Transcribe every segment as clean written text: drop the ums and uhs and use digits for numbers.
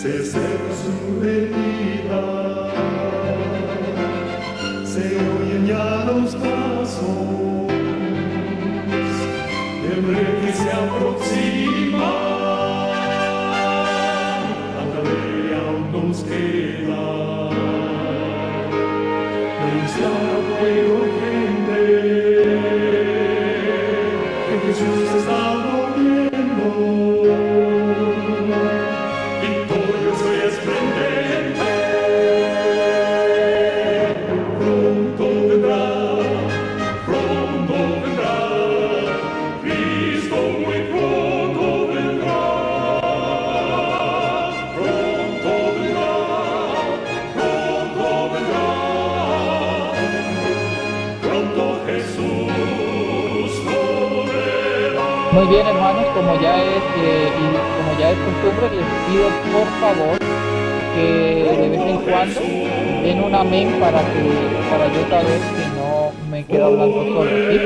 se acerca su venida, se oyen ya los pasos del rey que se aproxima. Tanta ley aún nos queda, denunciar a pueblo y gente que Jesús está volviendo. Victorioso y esplendente, pronto vendrá, Cristo muy pronto vendrá, pronto vendrá, pronto Jesús volverá. Muy bien, hermanos, como ya es costumbre, les pido por favor que de vez en cuando den un amén para yo saber que no me quedo hablando solo, ¿sí?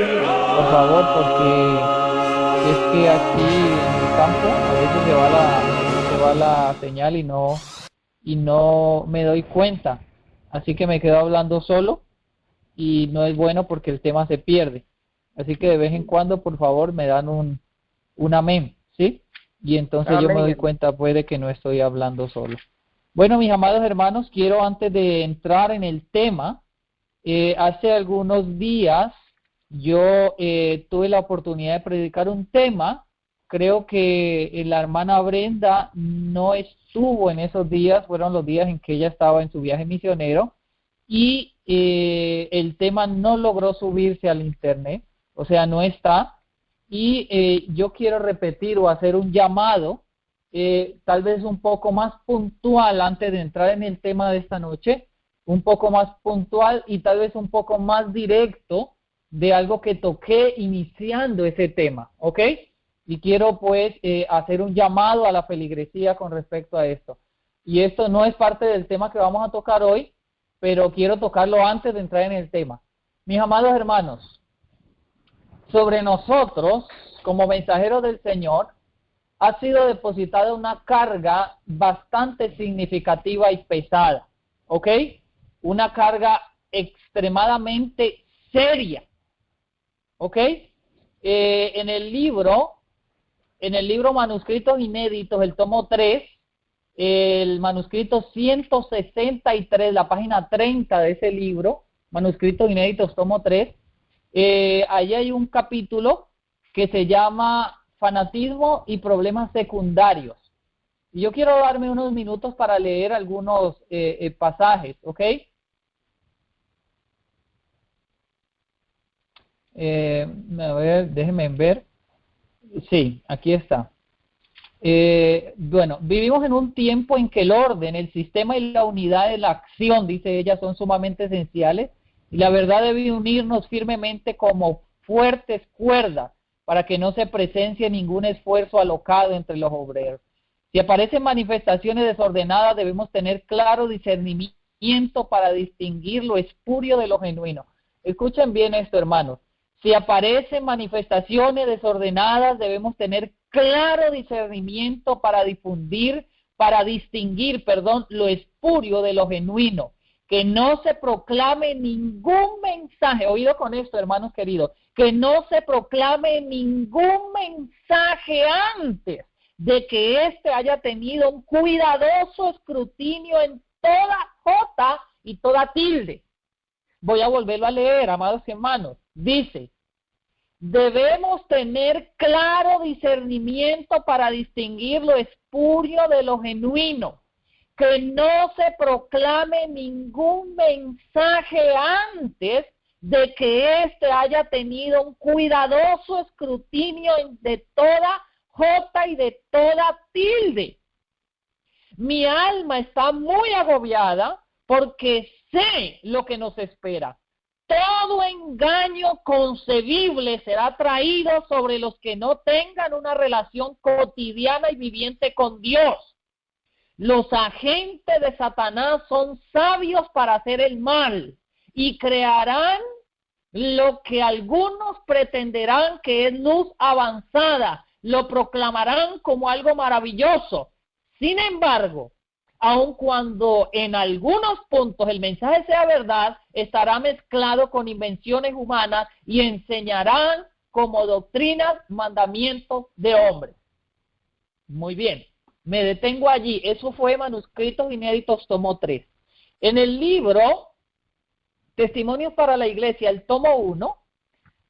Por favor, porque es que aquí en el campo a veces se va la señal y no me doy cuenta, así que me quedo hablando solo y no es bueno porque el tema se pierde. Así que de vez en cuando, por favor, me dan un amén, ¿sí? Y entonces Amén. yo me doy cuenta pues de que no estoy hablando solo. Bueno, mis amados hermanos, quiero antes de entrar en el tema, hace algunos días yo tuve la oportunidad de predicar un tema. Creo que la hermana Brenda no estuvo en esos días, fueron los días en que ella estaba en su viaje misionero, y el tema no logró subirse al internet, o sea, no está. Y yo quiero repetir o hacer un llamado, tal vez un poco más puntual antes de entrar en el tema de esta noche, un poco más puntual y tal vez un poco más directo de algo que toqué iniciando ese tema, ¿ok? Y quiero pues hacer un llamado a la feligresía con respecto a esto. Y esto no es parte del tema que vamos a tocar hoy, pero quiero tocarlo antes de entrar en el tema. Mis amados hermanos, sobre nosotros, como mensajeros del Señor, ha sido depositada una carga bastante significativa y pesada, ¿ok? Una carga extremadamente seria, ¿ok? En el libro Manuscritos Inéditos, el tomo 3, el manuscrito 163, la página 30 de ese libro, Manuscritos Inéditos, tomo 3, ahí hay un capítulo que se llama Fanatismo y problemas secundarios. Y yo quiero darme unos minutos para leer algunos pasajes, ¿ok? A ver, déjenme ver. Sí, aquí está. Bueno, vivimos en un tiempo en que el orden, el sistema y la unidad de la acción, dice ella, son sumamente esenciales, y la verdad debe unirnos firmemente como fuertes cuerdas para que no se presencie ningún esfuerzo alocado entre los obreros. Si aparecen manifestaciones desordenadas, debemos tener claro discernimiento para distinguir lo espurio de lo genuino. Escuchen bien esto, hermanos. Si aparecen manifestaciones desordenadas, debemos tener claro discernimiento para distinguir, lo espurio de lo genuino. Que no se proclame ningún mensaje, oído con esto, hermanos queridos, que no se proclame ningún mensaje antes de que éste haya tenido un cuidadoso escrutinio en toda jota y toda tilde. Voy a volverlo a leer, amados hermanos. Dice: debemos tener claro discernimiento para distinguir lo espurio de lo genuino. Que no se proclame ningún mensaje antes de que éste haya tenido un cuidadoso escrutinio de toda jota y de toda tilde. Mi alma está muy agobiada porque sé lo que nos espera. Todo engaño concebible será traído sobre los que no tengan una relación cotidiana y viviente con Dios. Los agentes de Satanás son sabios para hacer el mal y crearán lo que algunos pretenderán que es luz avanzada, lo proclamarán como algo maravilloso. Sin embargo, aun cuando en algunos puntos el mensaje sea verdad, estará mezclado con invenciones humanas y enseñarán como doctrinas mandamientos de hombres. Muy bien, me detengo allí. Eso fue Manuscritos Inéditos, tomo 3. En el libro Testimonios para la Iglesia, el tomo 1,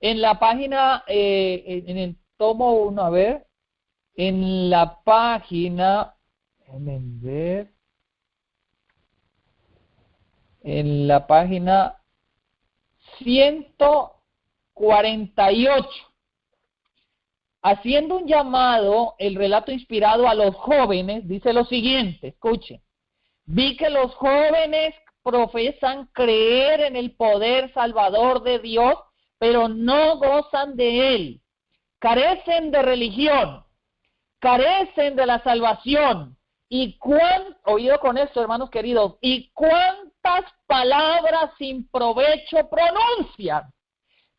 en la página, en el tomo 1, a ver, en la página, déjenme ver, en la página 148, haciendo un llamado, el relato inspirado a los jóvenes, dice lo siguiente, escuchen: vi que los jóvenes profesan creer en el poder salvador de Dios, pero no gozan de él, carecen de religión, carecen de la salvación. Y oído con esto, hermanos queridos, y cuántas palabras sin provecho pronuncian.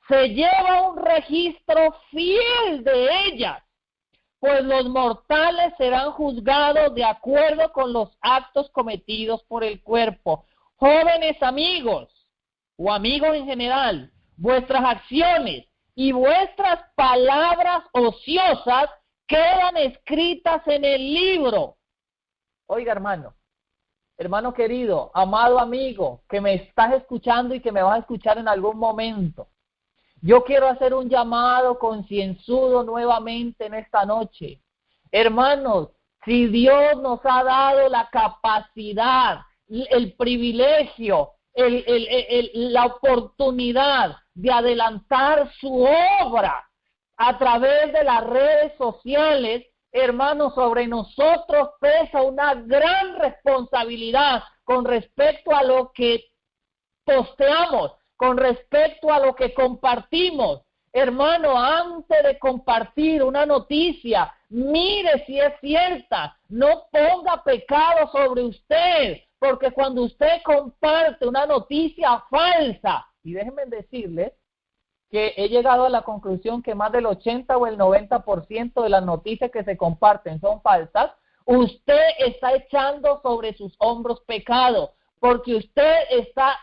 Se lleva un registro fiel de ellas, pues los mortales serán juzgados de acuerdo con los actos cometidos por el cuerpo. Jóvenes amigos, o amigos en general, vuestras acciones y vuestras palabras ociosas quedan escritas en el libro. Oiga, hermano querido, amado amigo, que me estás escuchando y que me vas a escuchar en algún momento. Yo quiero hacer un llamado concienzudo nuevamente en esta noche. Hermanos, si Dios nos ha dado la capacidad, el privilegio, la oportunidad de adelantar su obra a través de las redes sociales, hermanos, sobre nosotros pesa una gran responsabilidad con respecto a lo que posteamos, con respecto a lo que compartimos. Hermano, antes de compartir una noticia, mire si es cierta, no ponga pecado sobre usted, porque cuando usted comparte una noticia falsa, y déjenme decirles que he llegado a la conclusión que más del 80 o el 90% de las noticias que se comparten son falsas, usted está echando sobre sus hombros pecado, porque usted está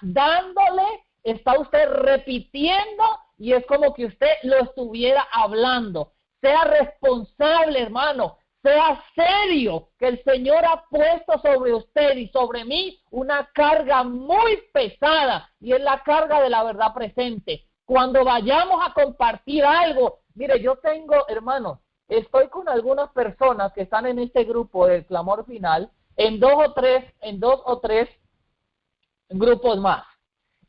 está usted repitiendo y es como que usted lo estuviera hablando. Sea responsable, hermano, sea serio, que el Señor ha puesto sobre usted y sobre mí una carga muy pesada, y es la carga de la verdad presente. Cuando vayamos a compartir algo, mire, yo tengo, hermanos, estoy con algunas personas que están en este grupo del Clamor Final, en dos o tres grupos más.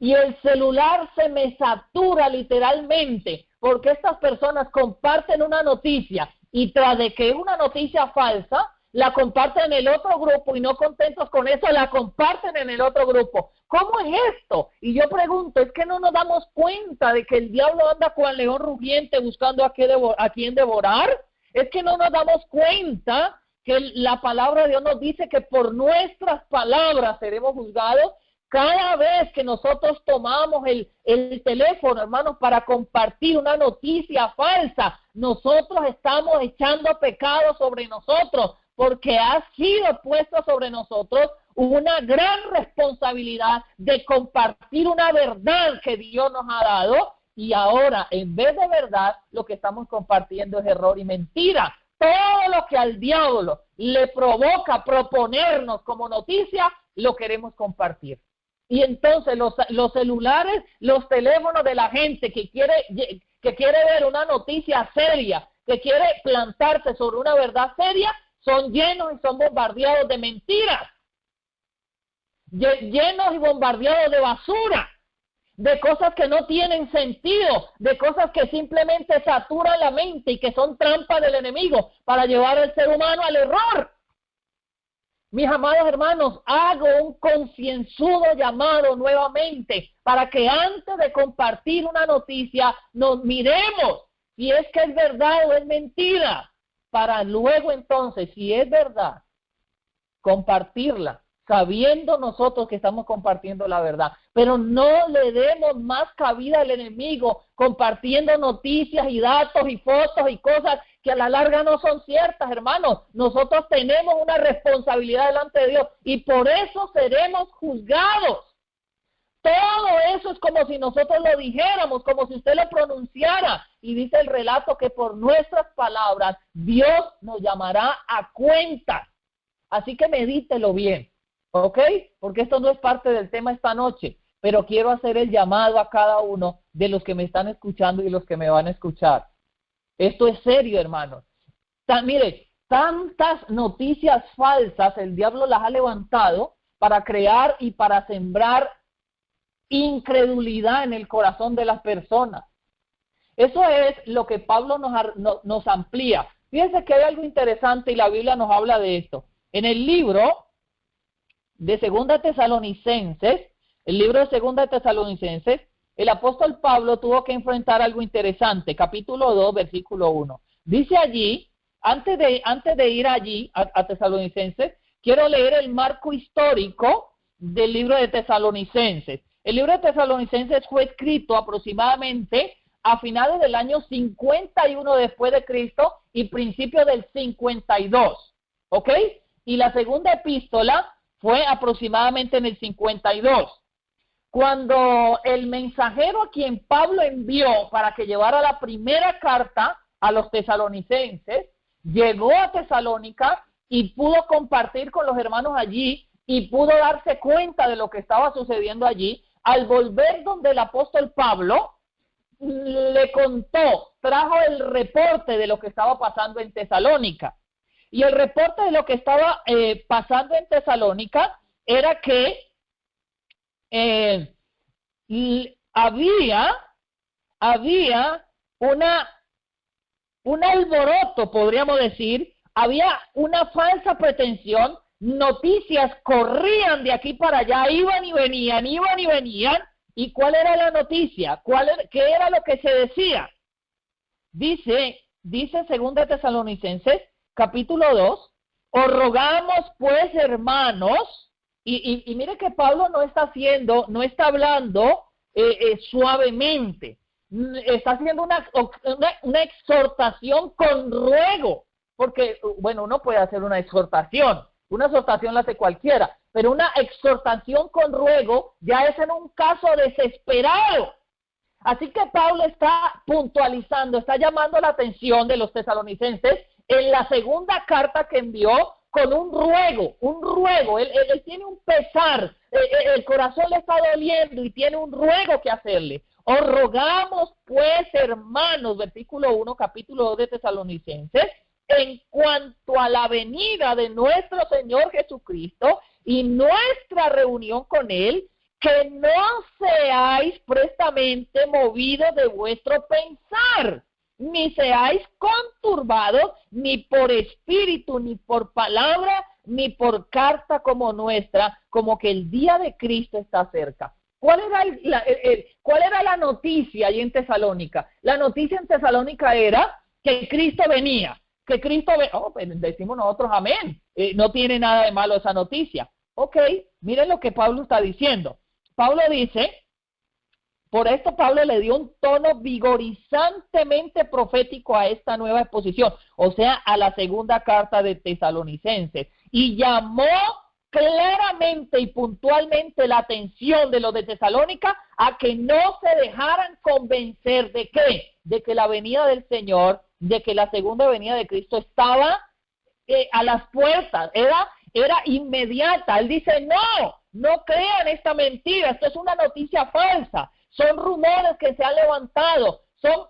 Y el celular se me satura literalmente, porque estas personas comparten una noticia y tras de que es una noticia falsa, la comparten en el otro grupo y no contentos con eso, la comparten en el otro grupo. ¿Cómo es esto? Y yo pregunto, ¿es que no nos damos cuenta de que el diablo anda cual león rugiente buscando a quien devorar? ¿Es que no nos damos cuenta que la palabra de Dios nos dice que por nuestras palabras seremos juzgados? Cada vez que nosotros tomamos el teléfono, hermanos, para compartir una noticia falsa, nosotros estamos echando pecado sobre nosotros, porque ha sido puesto sobre nosotros una gran responsabilidad de compartir una verdad que Dios nos ha dado, y ahora, en vez de verdad, lo que estamos compartiendo es error y mentira. Todo lo que al diablo le provoca proponernos como noticia, lo queremos compartir. Y entonces los celulares, los teléfonos de la gente que quiere ver una noticia seria, que quiere plantarse sobre una verdad seria, son llenos y son bombardeados de mentiras, llenos y bombardeados de basura, de cosas que no tienen sentido, de cosas que simplemente saturan la mente y que son trampas del enemigo para llevar al ser humano al error. Mis amados hermanos, hago un concienzudo llamado nuevamente para que antes de compartir una noticia nos miremos si es que es verdad o es mentira, para luego entonces, si es verdad, compartirla, sabiendo nosotros que estamos compartiendo la verdad. Pero no le demos más cabida al enemigo compartiendo noticias y datos y fotos y cosas que a la larga no son ciertas, hermanos. Nosotros tenemos una responsabilidad delante de Dios y por eso seremos juzgados. Todo eso es como si nosotros lo dijéramos, como si usted lo pronunciara. Y dice el relato que por nuestras palabras Dios nos llamará a cuenta. Así que medítelo bien, ¿ok? Porque esto no es parte del tema esta noche, pero quiero hacer el llamado a cada uno de los que me están escuchando y los que me van a escuchar. Esto es serio, hermanos. Mire, tantas noticias falsas el diablo las ha levantado para crear y para sembrar incredulidad en el corazón de las personas. Eso es lo que Pablo nos amplía. Fíjense que hay algo interesante y la Biblia nos habla de esto. En el libro de Segunda Tesalonicenses, el apóstol Pablo tuvo que enfrentar algo interesante. Capítulo 2, versículo 1. Dice allí, antes de ir allí a Tesalonicenses, quiero leer el marco histórico del libro de Tesalonicenses. El libro de Tesalonicenses fue escrito aproximadamente a finales del año 51 después de Cristo y principios del 52, ¿ok? Y la segunda epístola fue aproximadamente en el 52. Cuando el mensajero a quien Pablo envió para que llevara la primera carta a los tesalonicenses, llegó a Tesalónica y pudo compartir con los hermanos allí y pudo darse cuenta de lo que estaba sucediendo allí. Al volver donde el apóstol Pablo le contó, trajo el reporte de lo que estaba pasando en Tesalónica. Y el reporte de lo que estaba pasando en Tesalónica era que había un alboroto, podríamos decir, había una falsa pretensión. Noticias corrían de aquí para allá, iban y venían, ¿y cuál era la noticia? ¿Qué era lo que se decía? Dice 2 Tesalonicenses, capítulo 2, os rogamos pues, hermanos, y mire que Pablo no está hablando suavemente, está haciendo una exhortación con ruego, porque, bueno, uno puede hacer una exhortación la hace cualquiera, pero una exhortación con ruego ya es en un caso desesperado. Así que Pablo está puntualizando, está llamando la atención de los tesalonicenses en la segunda carta que envió con un ruego. Él tiene un pesar, el corazón le está doliendo y tiene un ruego que hacerle. Os rogamos pues, hermanos, versículo 1, capítulo 2 de Tesalonicenses, en cuanto a la venida de nuestro Señor Jesucristo y nuestra reunión con Él, que no seáis prestamente movidos de vuestro pensar, ni seáis conturbados, ni por espíritu, ni por palabra, ni por carta como nuestra, como que el día de Cristo está cerca. ¿Cuál era la noticia allí en Tesalónica? La noticia en Tesalónica era que Cristo venía. Pues decimos nosotros amén, no tiene nada de malo esa noticia. Ok, miren lo que Pablo está diciendo. Pablo dice, por esto Pablo le dio un tono vigorizantemente profético a esta nueva exposición, o sea, a la segunda carta de Tesalonicenses, y llamó claramente y puntualmente la atención de los de Tesalónica a que no se dejaran convencer de ¿qué? De que la venida del Señor, de que la segunda venida de Cristo estaba a las puertas, era inmediata. Él dice, no crean esta mentira, esto es una noticia falsa, son rumores que se han levantado, son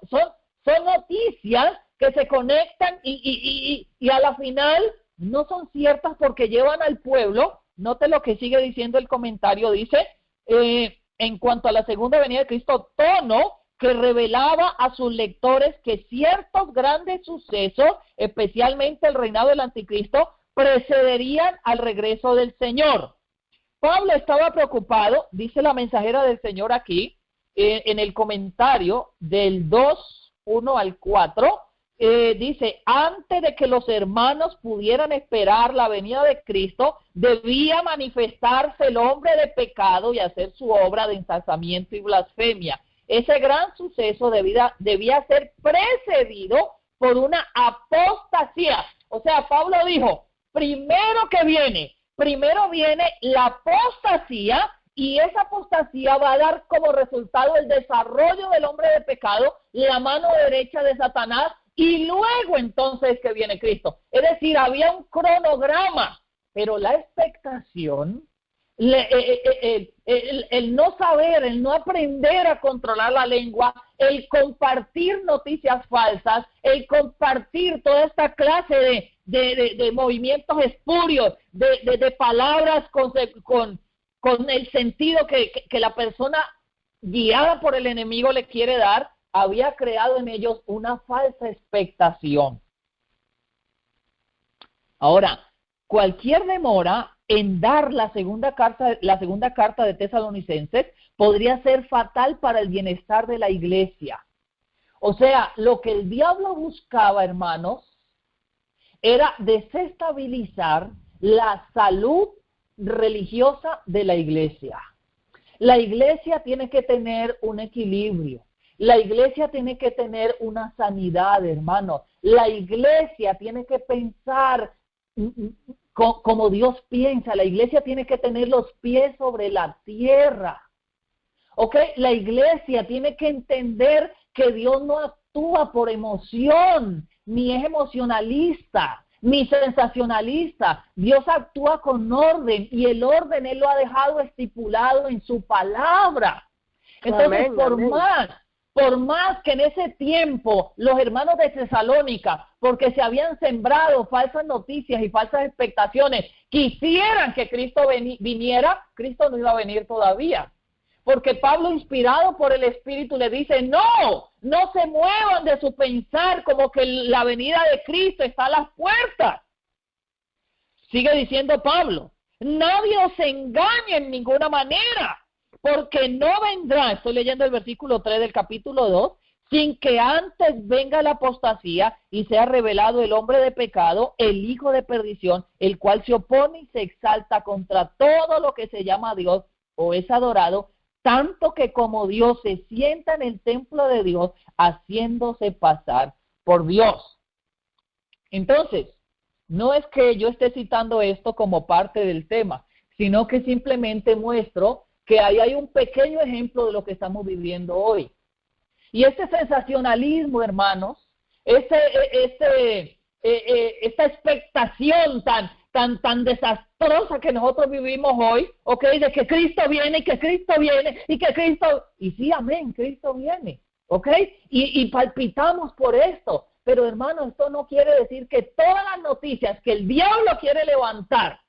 noticias que se conectan y a la final no son ciertas porque llevan al pueblo. Note lo que sigue diciendo el comentario, dice, en cuanto a la segunda venida de Cristo, tono que revelaba a sus lectores que ciertos grandes sucesos, especialmente el reinado del anticristo, precederían al regreso del Señor. Pablo estaba preocupado, dice la mensajera del Señor aquí, en el comentario del 2:1 al 4, dice, antes de que los hermanos pudieran esperar la venida de Cristo, debía manifestarse el hombre de pecado y hacer su obra de ensalzamiento y blasfemia. Ese gran suceso debía ser precedido por una apostasía. O sea, Pablo dijo, primero viene la apostasía, y esa apostasía va a dar como resultado el desarrollo del hombre de pecado, la mano derecha de Satanás, y luego entonces que viene Cristo. Es decir, había un cronograma, pero la expectación, el no saber, el no aprender a controlar la lengua, el compartir noticias falsas, el compartir toda esta clase de movimientos espurios, de palabras con el sentido que la persona guiada por el enemigo le quiere dar, había creado en ellos una falsa expectación. Ahora, cualquier demora en dar la segunda carta de Tesalonicenses podría ser fatal para el bienestar de la iglesia. O sea, lo que el diablo buscaba, hermanos, era desestabilizar la salud religiosa de la iglesia. La iglesia tiene que tener un equilibrio. La iglesia tiene que tener una sanidad, hermano. La iglesia tiene que pensar como Dios piensa. La iglesia tiene que tener los pies sobre la tierra. ¿Ok? La iglesia tiene que entender que Dios no actúa por emoción, ni es emocionalista, ni sensacionalista. Dios actúa con orden, y el orden Él lo ha dejado estipulado en su palabra. Entonces, por más que en ese tiempo los hermanos de Tesalónica, porque se habían sembrado falsas noticias y falsas expectaciones, quisieran que Cristo viniera, Cristo no iba a venir todavía. Porque Pablo, inspirado por el Espíritu, le dice, no se muevan de su pensar como que la venida de Cristo está a las puertas. Sigue diciendo Pablo, nadie os engañe en ninguna manera, porque no vendrá, estoy leyendo el versículo 3 del capítulo 2, sin que antes venga la apostasía y sea revelado el hombre de pecado, el hijo de perdición, el cual se opone y se exalta contra todo lo que se llama Dios o es adorado, tanto que como Dios se sienta en el templo de Dios, haciéndose pasar por Dios. Entonces, no es que yo esté citando esto como parte del tema, sino que simplemente muestro que ahí hay un pequeño ejemplo de lo que estamos viviendo hoy. Y este sensacionalismo, hermanos, esta expectación tan desastrosa que nosotros vivimos hoy, ¿ok? De que Cristo viene, y que Cristo viene, y que Cristo... Y sí, amén, Cristo viene, ¿ok? Y palpitamos por esto. Pero, hermanos, esto no quiere decir que todas las noticias que el diablo quiere levantar,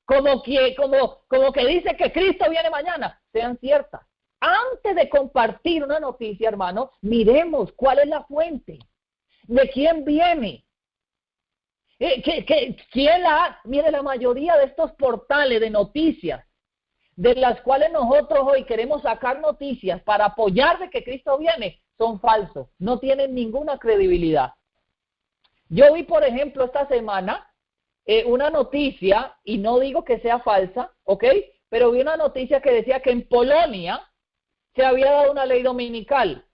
como que dice que Cristo viene mañana, sean ciertas. Antes de compartir una noticia, hermano, miremos cuál es la fuente, de quién viene. ¿Quién mire, la mayoría de estos portales de noticias, de las cuales nosotros hoy queremos sacar noticias para apoyar de que Cristo viene, son falsos, no tienen ninguna credibilidad. Yo vi, por ejemplo, esta semana una noticia, y no digo que sea falsa, ¿ok? Pero vi una noticia que decía que en Polonia se había dado una ley dominical.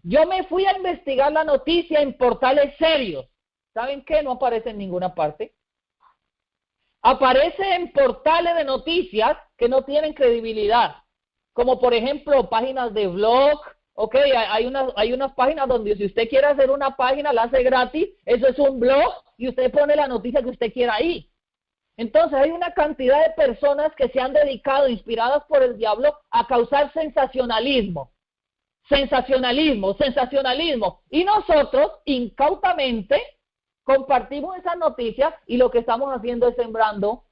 Yo me fui a investigar la noticia en portales serios. ¿Saben qué? No aparece en ninguna parte. Aparece en portales de noticias que no tienen credibilidad. Como por ejemplo páginas de blog. Ok, hay unas páginas donde si usted quiere hacer una página, la hace gratis. Eso es un blog y usted pone la noticia que usted quiera ahí. Entonces hay una cantidad de personas que se han dedicado, inspiradas por el diablo, a causar sensacionalismo. Y nosotros, incautamente, compartimos esas noticias, y lo que estamos haciendo es sembrando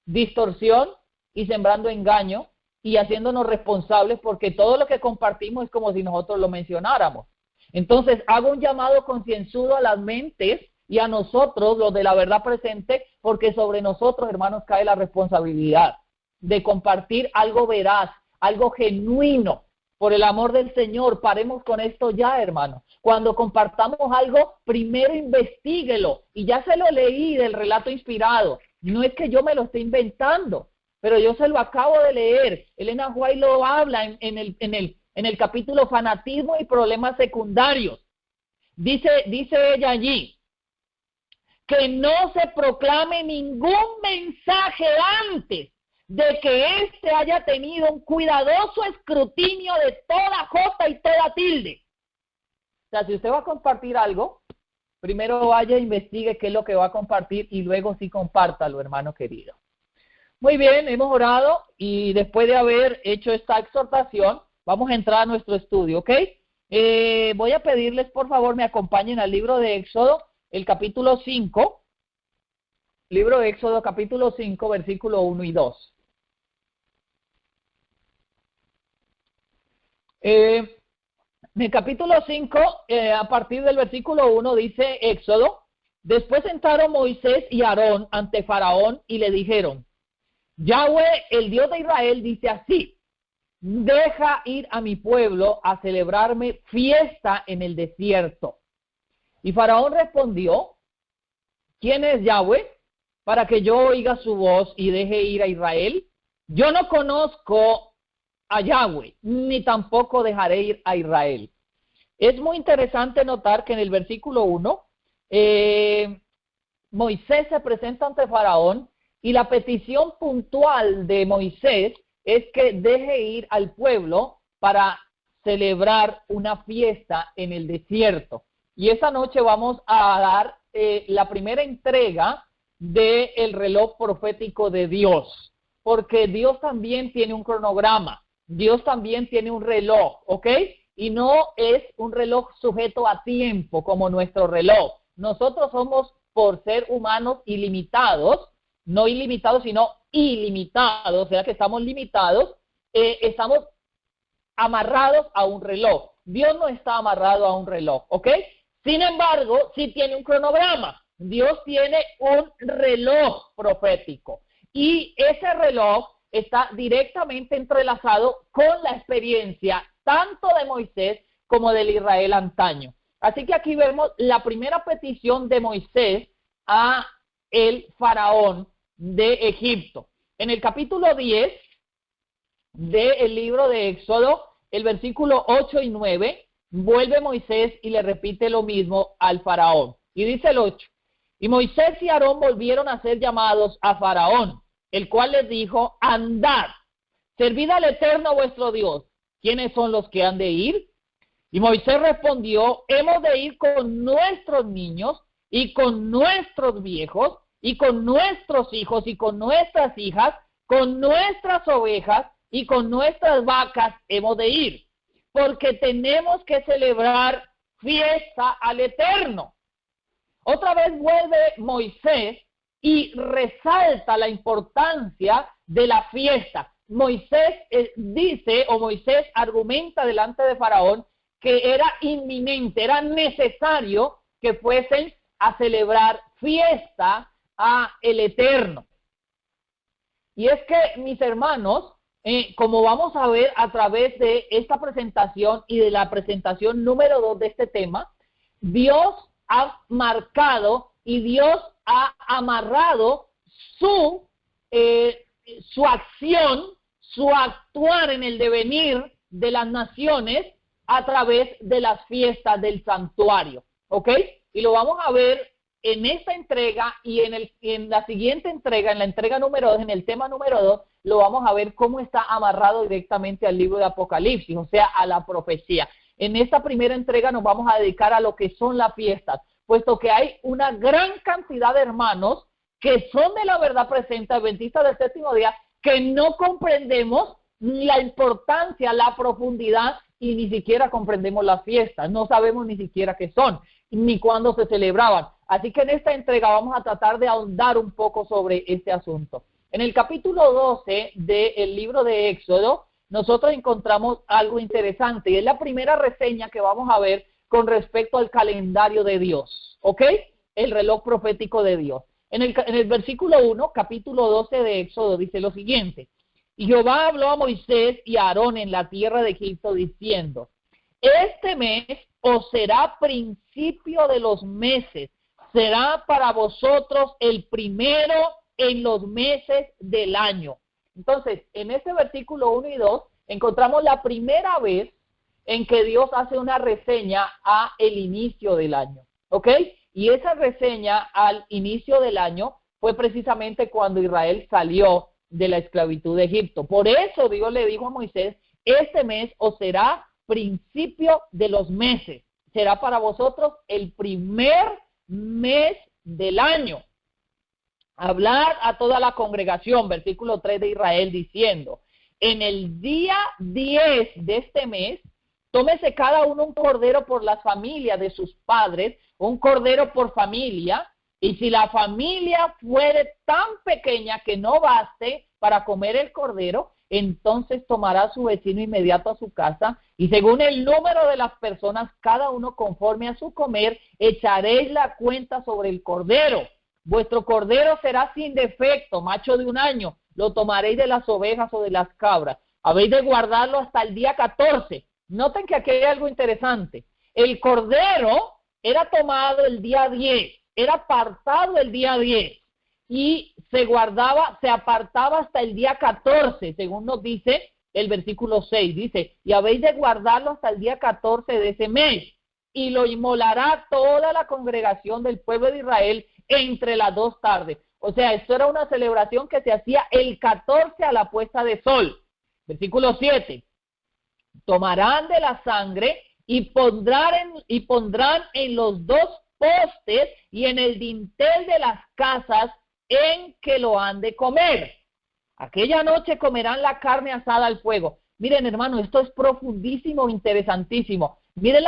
distorsión y sembrando engaño y haciéndonos responsables, porque todo lo que compartimos es como si nosotros lo mencionáramos. Entonces hago un llamado concienzudo a las mentes y a nosotros, los de la verdad presente, porque sobre nosotros, hermanos, cae la responsabilidad de compartir algo veraz, algo genuino. Por el amor del Señor, paremos con esto ya, hermano. Cuando compartamos algo, primero investíguelo. Y ya se lo leí del relato inspirado. No es que yo me lo esté inventando, pero yo se lo acabo de leer. Elena White lo habla en el capítulo Fanatismo y Problemas Secundarios. dice ella allí, que no se proclame ningún mensaje antes de que éste haya tenido un cuidadoso escrutinio de toda jota y toda tilde. O sea, si usted va a compartir algo, primero vaya e investigue qué es lo que va a compartir y luego sí compártalo, hermano querido. Muy bien, hemos orado y después de haber hecho esta exhortación, vamos a entrar a nuestro estudio, ¿ok? Voy a pedirles, por favor, me acompañen al libro de Éxodo, el capítulo 5, libro de Éxodo, capítulo 5, versículo 1 y 2. En el capítulo 5, a partir del versículo 1, dice Éxodo, después entraron Moisés y Aarón ante Faraón y le dijeron, Yahweh, el Dios de Israel, dice así, deja ir a mi pueblo a celebrarme fiesta en el desierto. Y Faraón respondió, ¿quién es Yahweh para que yo oiga su voz y deje ir a Israel? Yo no conozco a Yahweh, ni tampoco dejaré ir a Israel. Es muy interesante notar que en el versículo 1, Moisés se presenta ante Faraón y la petición puntual de Moisés es que deje ir al pueblo para celebrar una fiesta en el desierto. Y esta noche vamos a dar la primera entrega del reloj profético de Dios, porque Dios también tiene un cronograma, Dios también tiene un reloj, ¿ok? Y no es un reloj sujeto a tiempo como nuestro reloj. Nosotros somos, por ser humanos, ilimitados, no ilimitados, sino ilimitados, o sea que estamos limitados, estamos amarrados a un reloj. Dios no está amarrado a un reloj, ¿ok? Sin embargo, sí tiene un cronograma. Dios tiene un reloj profético y ese reloj está directamente entrelazado con la experiencia tanto de Moisés como del Israel antaño. Así que aquí vemos la primera petición de Moisés a el faraón de Egipto. En el capítulo 10 del libro de Éxodo, el versículo 8 y 9, vuelve Moisés y le repite lo mismo al faraón. Y dice el 8, y Moisés y Aarón volvieron a ser llamados a Faraón, el cual les dijo, andad, servid al Eterno vuestro Dios. ¿Quiénes son los que han de ir? Y Moisés respondió, hemos de ir con nuestros niños y con nuestros viejos y con nuestros hijos y con nuestras hijas, con nuestras ovejas y con nuestras vacas hemos de ir, porque tenemos que celebrar fiesta al Eterno. Otra vez vuelve Moisés y resalta la importancia de la fiesta. Moisés dice, o Moisés argumenta delante de Faraón, que era inminente, era necesario que fuesen a celebrar fiesta a el Eterno. Y es que, mis hermanos, como vamos a ver a través de esta presentación y de la presentación número 2 de este tema, Dios ha marcado y Dios ha amarrado su acción, su actuar en el devenir de las naciones a través de las fiestas del santuario, ¿ok? Y lo vamos a ver en esta entrega y en la siguiente entrega, en la entrega número 2, en el tema número 2, lo vamos a ver cómo está amarrado directamente al libro de Apocalipsis, o sea, a la profecía. En esta primera entrega nos vamos a dedicar a lo que son las fiestas, puesto que hay una gran cantidad de hermanos que son de la verdad presente, adventistas del séptimo día, que no comprendemos la importancia, la profundidad y ni siquiera comprendemos las fiestas, no sabemos ni siquiera qué son, ni cuándo se celebraban. Así que en esta entrega vamos a tratar de ahondar un poco sobre este asunto. En el capítulo 12 del libro de Éxodo, nosotros encontramos algo interesante y es la primera reseña que vamos a ver con respecto al calendario de Dios, ¿ok? El reloj profético de Dios. En el versículo 1, capítulo 12 de Éxodo, dice lo siguiente: y Jehová habló a Moisés y a Aarón en la tierra de Egipto diciendo, este mes os será principio de los meses, será para vosotros el primero en los meses del año. Entonces, en este versículo 1 y 2 encontramos la primera vez en que Dios hace una reseña a el inicio del año, ¿ok? Y esa reseña al inicio del año fue precisamente cuando Israel salió de la esclavitud de Egipto. Por eso Dios le dijo a Moisés, este mes os será principio de los meses, será para vosotros el primer mes del año. Hablar a toda la congregación, versículo 3 de Israel, diciendo, en el día 10 de este mes, tómese cada uno un cordero por las familias de sus padres, un cordero por familia, y si la familia fuere tan pequeña que no baste para comer el cordero, entonces tomará a su vecino inmediato a su casa, y según el número de las personas, cada uno conforme a su comer, echaréis la cuenta sobre el cordero. Vuestro cordero será sin defecto, macho de un año, lo tomaréis de las ovejas o de las cabras. Habéis de guardarlo hasta el día 14. Noten que aquí hay algo interesante. El cordero era tomado el día 10, era apartado el día 10 y se guardaba, se apartaba hasta el día 14, según nos dice el versículo 6. Dice, y habéis de guardarlo hasta el día 14 de ese mes, y lo inmolará toda la congregación del pueblo de Israel entre las 2 tardes. O sea, esto era una celebración que se hacía el 14 a la puesta de sol. Versículo 7. Tomarán de la sangre y pondrán en los 2 postes y en el dintel de las casas en que lo han de comer. Aquella noche comerán la carne asada al fuego. Miren, hermano, esto es profundísimo, interesantísimo. Miren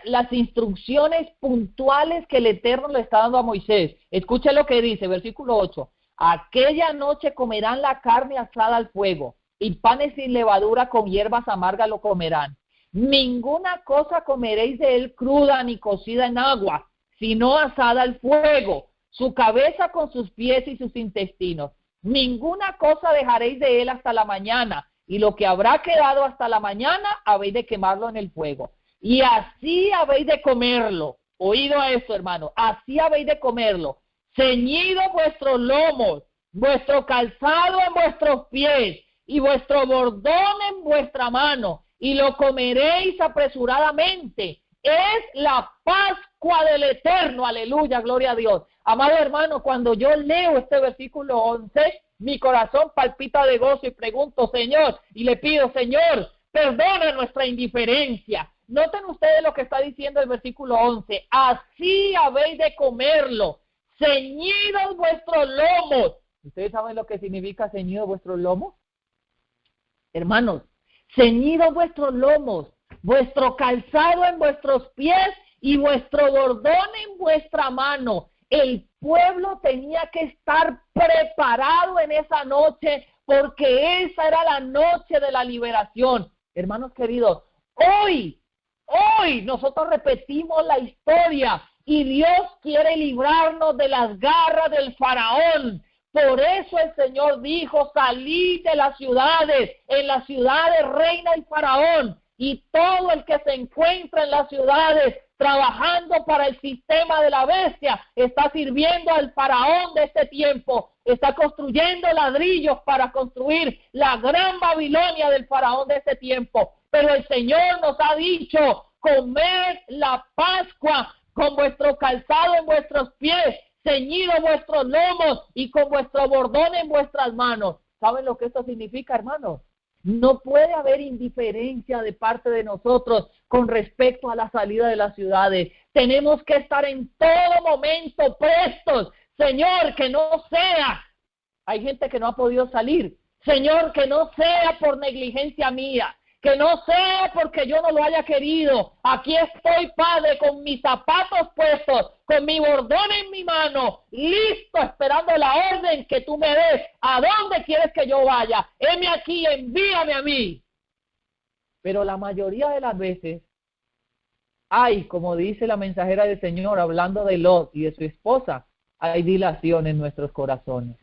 las instrucciones puntuales que el Eterno le está dando a Moisés. Escuche lo que dice, versículo 8. Aquella noche comerán la carne asada al fuego, y panes sin levadura con hierbas amargas lo comerán. Ninguna cosa comeréis de él cruda ni cocida en agua, sino asada al fuego, su cabeza con sus pies y sus intestinos. Ninguna cosa dejaréis de él hasta la mañana, y lo que habrá quedado hasta la mañana habéis de quemarlo en el fuego. Y así habéis de comerlo. Oído a esto, hermano, así habéis de comerlo. Ceñido vuestros lomos, vuestro calzado en vuestros pies, y vuestro bordón en vuestra mano, y lo comeréis apresuradamente. Es la Pascua del Eterno, aleluya, gloria a Dios. Amado hermano, cuando yo leo este versículo 11, mi corazón palpita de gozo y pregunto, Señor, y le pido, Señor, perdona nuestra indiferencia. Noten ustedes lo que está diciendo el versículo 11, así habéis de comerlo, ceñidos vuestros lomos. ¿Ustedes saben lo que significa ceñidos vuestros lomos? Hermanos, ceñidos vuestros lomos, vuestro calzado en vuestros pies y vuestro bordón en vuestra mano. El pueblo tenía que estar preparado en esa noche porque esa era la noche de la liberación. Hermanos queridos, hoy nosotros repetimos la historia y Dios quiere librarnos de las garras del faraón. Por eso el Señor dijo, salid de las ciudades, en las ciudades reina el faraón, y todo el que se encuentra en las ciudades trabajando para el sistema de la bestia, está sirviendo al faraón de este tiempo, está construyendo ladrillos para construir la gran Babilonia del faraón de este tiempo. Pero el Señor nos ha dicho, comed la Pascua con vuestro calzado en vuestros pies, ceñido vuestros lomos y con vuestro bordón en vuestras manos. ¿Saben lo que esto significa, hermanos? No puede haber indiferencia de parte de nosotros con respecto a la salida de las ciudades. Tenemos que estar en todo momento prestos. Señor, que no sea. Hay gente que no ha podido salir. Señor, que no sea por negligencia mía. Que no sea porque yo no lo haya querido. Aquí estoy, Padre, con mis zapatos puestos, con mi bordón en mi mano, listo, esperando la orden que tú me des. ¿A dónde quieres que yo vaya? Heme aquí, envíame a mí. Pero la mayoría de las veces, como dice la mensajera del Señor, hablando de Lot y de su esposa, hay dilación en nuestros corazones.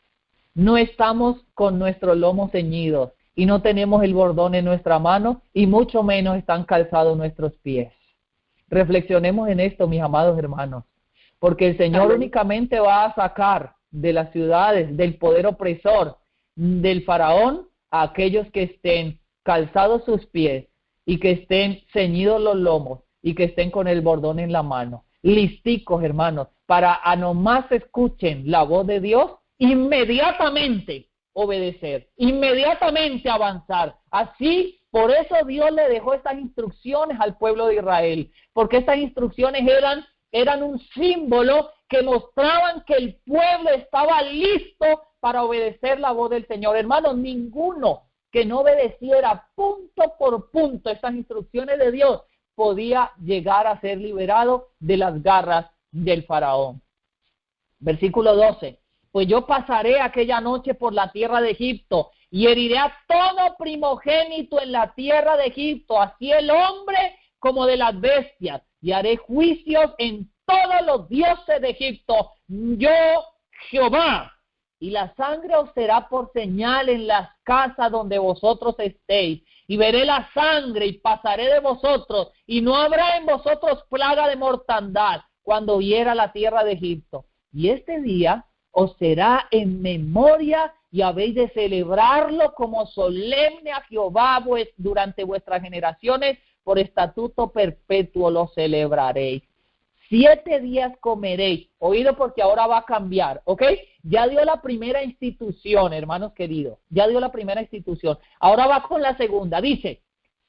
No estamos con nuestros lomos ceñidos y no tenemos el bordón en nuestra mano y mucho menos están calzados nuestros pies. Reflexionemos en esto, mis amados hermanos, porque el Señor únicamente va a sacar de las ciudades, del poder opresor, del faraón, a aquellos que estén calzados sus pies, y que estén ceñidos los lomos y que estén con el bordón en la mano, listicos, hermanos, para a nomás escuchen la voz de Dios, inmediatamente obedecer, inmediatamente avanzar. Así, por eso Dios le dejó estas instrucciones al pueblo de Israel, porque estas instrucciones eran un símbolo que mostraban que el pueblo estaba listo para obedecer la voz del Señor. Hermanos, ninguno que no obedeciera punto por punto estas instrucciones de Dios podía llegar a ser liberado de las garras del faraón. Versículo 12. Pues yo pasaré aquella noche por la tierra de Egipto y heriré a todo primogénito en la tierra de Egipto, así el hombre como de las bestias, y haré juicios en todos los dioses de Egipto, yo Jehová. Y la sangre os será por señal en las casas donde vosotros estéis, y veré la sangre y pasaré de vosotros, y no habrá en vosotros plaga de mortandad cuando hiera la tierra de Egipto. Y este día os será en memoria y habéis de celebrarlo como solemne a Jehová durante vuestras generaciones, por estatuto perpetuo lo celebraréis. 7 días comeréis, oído, porque ahora va a cambiar, ¿ok? Ya dio la primera institución, hermanos queridos, ya dio la primera institución, ahora va con la segunda, dice,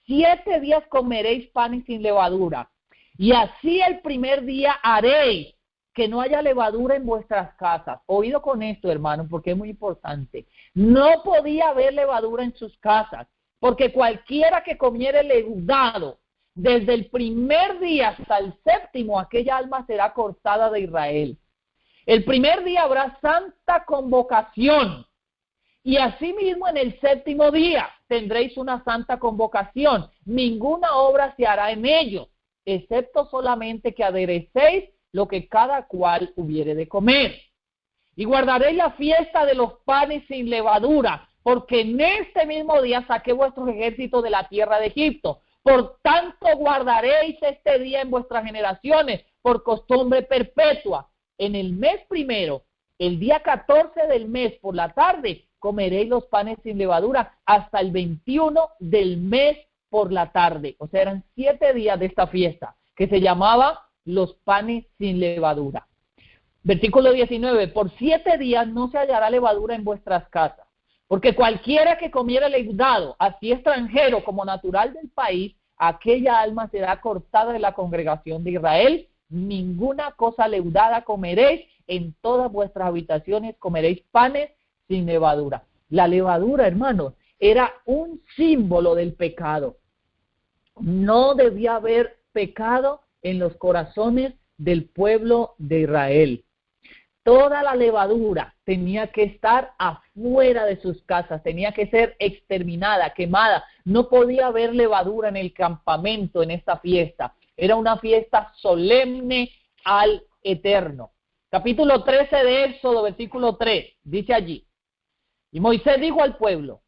7 días comeréis panes sin levadura, y así el primer día haréis que no haya levadura en vuestras casas. Oído con esto, hermanos, porque es muy importante. No podía haber levadura en sus casas, porque cualquiera que comiere leudado, desde el primer día hasta el séptimo, aquella alma será cortada de Israel. El primer día habrá santa convocación, y asimismo en el séptimo día tendréis una santa convocación. Ninguna obra se hará en ellos, excepto solamente que aderecéis lo que cada cual hubiere de comer. Y guardaréis la fiesta de los panes sin levadura, porque en este mismo día saqué vuestros ejércitos de la tierra de Egipto. Por tanto guardaréis este día en vuestras generaciones, por costumbre perpetua. En el mes primero, el día 14 del mes por la tarde, comeréis los panes sin levadura hasta el 21 del mes por la tarde. O sea, eran 7 días de esta fiesta, que se llamaba los panes sin levadura. Versículo 19, por 7 días no se hallará levadura en vuestras casas, porque cualquiera que comiera leudado, así extranjero como natural del país, aquella alma será cortada de la congregación de Israel. Ninguna cosa leudada comeréis, en todas vuestras habitaciones comeréis panes sin levadura. La levadura, hermanos, era un símbolo del pecado. No debía haber pecado en los corazones del pueblo de Israel. Toda la levadura tenía que estar afuera de sus casas, tenía que ser exterminada, quemada. No podía haber levadura en el campamento, en esta fiesta. Era una fiesta solemne al Eterno. Capítulo 13 de Éxodo, versículo 3, dice allí: y Moisés dijo al pueblo,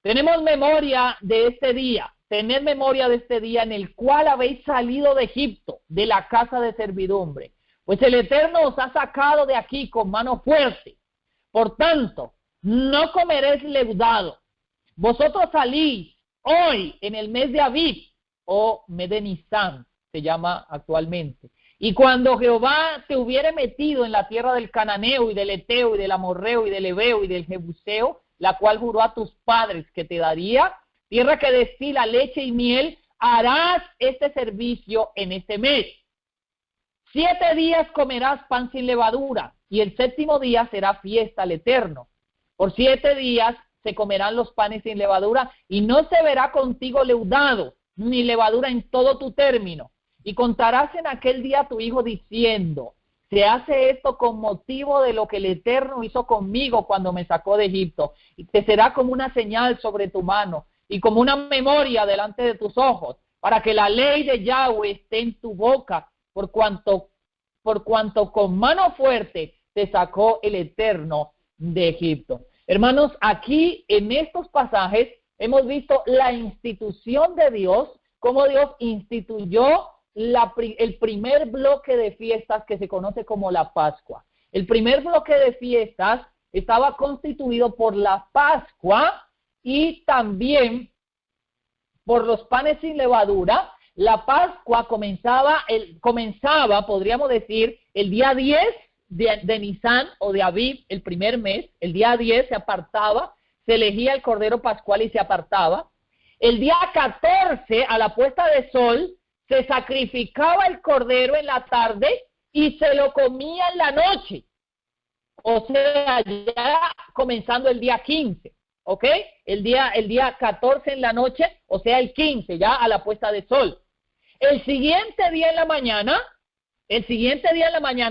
tenemos memoria de este día, tened memoria de este día en el cual habéis salido de Egipto, de la casa de servidumbre. Pues el Eterno os ha sacado de aquí con mano fuerte. Por tanto, no comeréis leudado. Vosotros salís hoy en el mes de Abib, o mes de Nisan, se llama actualmente. Y cuando Jehová te hubiere metido en la tierra del Cananeo y del Eteo y del Amorreo y del Ebeo y del Jebuseo, la cual juró a tus padres que te daría, tierra que destila leche y miel, harás este servicio en este mes. 7 días comerás pan sin levadura, y el séptimo día será fiesta al Eterno. Por 7 días se comerán los panes sin levadura, y no se verá contigo leudado, ni levadura en todo tu término. Y contarás en aquel día a tu hijo diciendo, se hace esto con motivo de lo que el Eterno hizo conmigo cuando me sacó de Egipto. Y te será como una señal sobre tu mano, y como una memoria delante de tus ojos, para que la ley de Yahweh esté en tu boca, por cuanto con mano fuerte te sacó el Eterno de Egipto. Hermanos, aquí en estos pasajes hemos visto la institución de Dios, cómo Dios instituyó el primer bloque de fiestas que se conoce como la Pascua. El primer bloque de fiestas estaba constituido por la Pascua y también por los panes sin levadura. La Pascua comenzaba, podríamos decir, el día 10 de Nisan o de Aviv, el primer mes. El día 10 se apartaba, se elegía el cordero pascual y se apartaba. El día 14, a la puesta de sol, se sacrificaba el cordero en la tarde y se lo comía en la noche. O sea, ya comenzando el día 15, ¿ok? El día 14 en la noche, o sea, el 15, ya a la puesta de sol. El siguiente día en la mañana,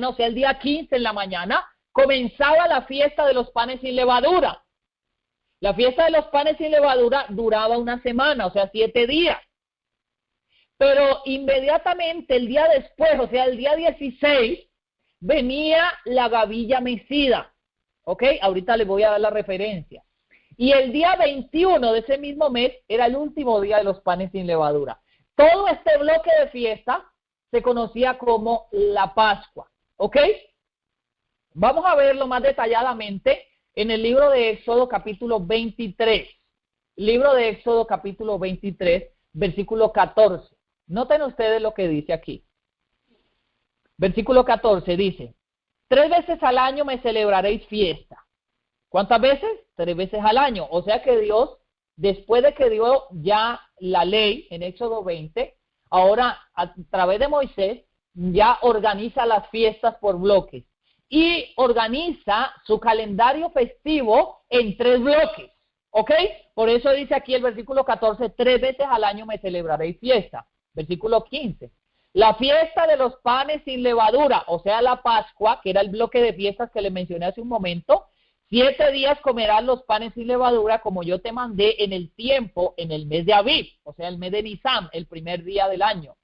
o sea, el día 15 en la mañana, comenzaba la fiesta de los panes sin levadura. La fiesta de los panes sin levadura duraba una semana, o sea, 7 días. Pero inmediatamente el día después, o sea, el día 16, venía la gavilla mecida, ¿ok? Ahorita les voy a dar la referencia. Y el día 21 de ese mismo mes era el último día de los panes sin levadura. Todo este bloque de fiesta se conocía como la Pascua, ¿ok? Vamos a verlo más detalladamente en el libro de Éxodo capítulo 23. Libro de Éxodo capítulo 23, versículo 14. Noten ustedes lo que dice aquí. Versículo 14 dice, 3 veces al año me celebraréis fiesta. ¿Cuántas veces? 3 veces al año. O sea que Dios, después de que dio ya la ley en Éxodo 20, ahora a través de Moisés ya organiza las fiestas por bloques y organiza su calendario festivo en 3 bloques, ¿ok? Por eso dice aquí el versículo 14, 3 veces al año me celebraréis fiesta. Versículo 15, la fiesta de los panes sin levadura, o sea la Pascua, que era el bloque de fiestas que le mencioné hace un momento. 7 días comerás los panes sin levadura, como yo te mandé en el tiempo, en el mes de Aviv, o sea, el mes de Nisan, el primer mes del año.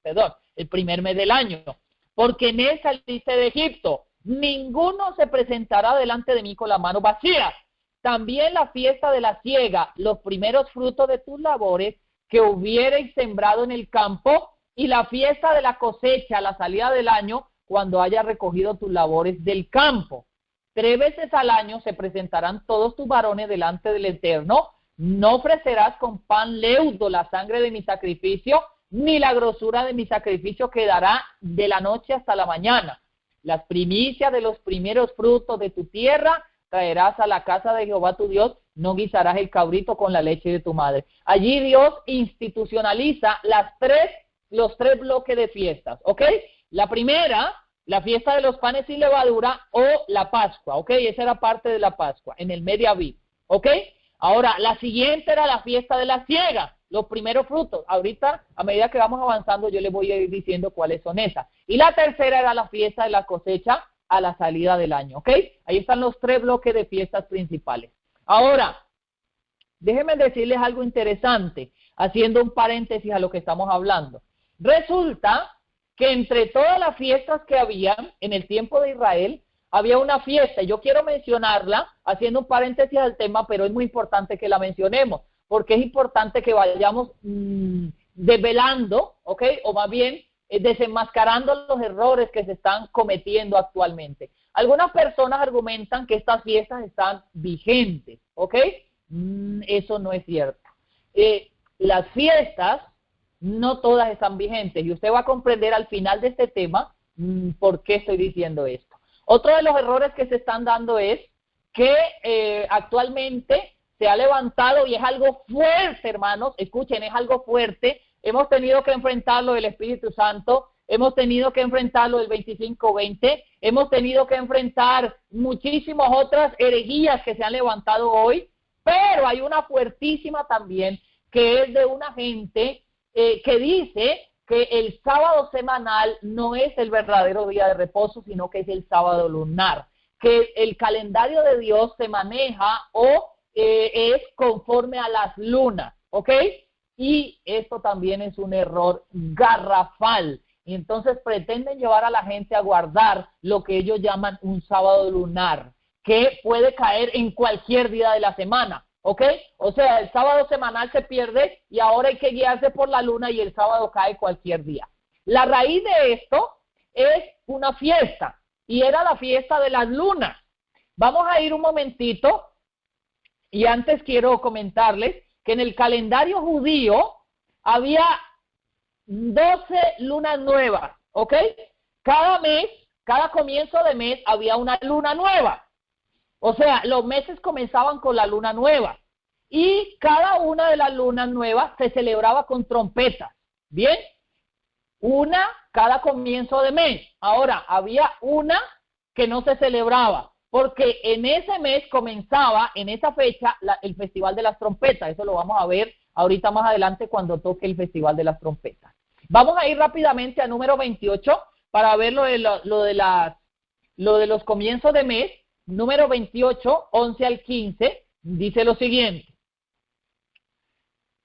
Porque en él saliste de Egipto. Ninguno se presentará delante de mí con la mano vacía. También la fiesta de la siega, los primeros frutos de tus labores que hubierais sembrado en el campo, y la fiesta de la cosecha, la salida del año, cuando hayas recogido tus labores del campo. 3 veces al año se presentarán todos tus varones delante del Eterno. No ofrecerás con pan leudo la sangre de mi sacrificio, ni la grosura de mi sacrificio quedará de la noche hasta la mañana. Las primicias de los primeros frutos de tu tierra traerás a la casa de Jehová tu Dios. No guisarás el cabrito con la leche de tu madre. Allí Dios institucionaliza los tres bloques de fiestas, ¿ok? La primera, la fiesta de los panes sin levadura o la Pascua, ¿ok? Esa era parte de la Pascua, en el mes de Aviv, ¿ok? Ahora, la siguiente era la fiesta de la siega, los primeros frutos. Ahorita, a medida que vamos avanzando, yo les voy a ir diciendo cuáles son esas. Y la tercera era la fiesta de la cosecha a la salida del año, ¿ok? Ahí están los 3 bloques de fiestas principales. Ahora, déjenme decirles algo interesante, haciendo un paréntesis a lo que estamos hablando. Resulta que entre todas las fiestas que habían en el tiempo de Israel, había una fiesta, y yo quiero mencionarla, haciendo un paréntesis al tema, pero es muy importante que la mencionemos, porque es importante que vayamos desvelando, ¿ok? O más bien, desenmascarando los errores que se están cometiendo actualmente. Algunas personas argumentan que estas fiestas están vigentes, ¿ok? Eso no es cierto. Las fiestas, no todas están vigentes, y usted va a comprender al final de este tema por qué estoy diciendo esto. Otro de los errores que se están dando es que actualmente se ha levantado, y es algo fuerte, hermanos, escuchen, es algo fuerte. Hemos tenido que enfrentarlo del Espíritu Santo, hemos tenido que enfrentarlo del 25-20, hemos tenido que enfrentar muchísimas otras herejías que se han levantado hoy, pero hay una fuertísima también, que es de una gente que dice que el sábado semanal no es el verdadero día de reposo, sino que es el sábado lunar, que el calendario de Dios se maneja o es conforme a las lunas, ¿ok? Y esto también es un error garrafal, y entonces pretenden llevar a la gente a guardar lo que ellos llaman un sábado lunar, que puede caer en cualquier día de la semana. ¿Ok? O sea, el sábado semanal se pierde y ahora hay que guiarse por la luna y el sábado cae cualquier día. La raíz de esto es una fiesta, y era la fiesta de las lunas. Vamos a ir un momentito, y antes quiero comentarles que en el calendario judío había 12 lunas nuevas, ¿ok? Cada mes, cada comienzo de mes había una luna nueva. O sea, los meses comenzaban con la luna nueva. Y cada una de las lunas nuevas se celebraba con trompetas. ¿Bien? Una cada comienzo de mes. Ahora, había una que no se celebraba, porque en ese mes comenzaba, en esa fecha, el Festival de las Trompetas. Eso lo vamos a ver ahorita más adelante cuando toque el Festival de las Trompetas. Vamos a ir rápidamente a número 28 para ver lo de los comienzos de mes. Número 28, 11 al 15, dice lo siguiente.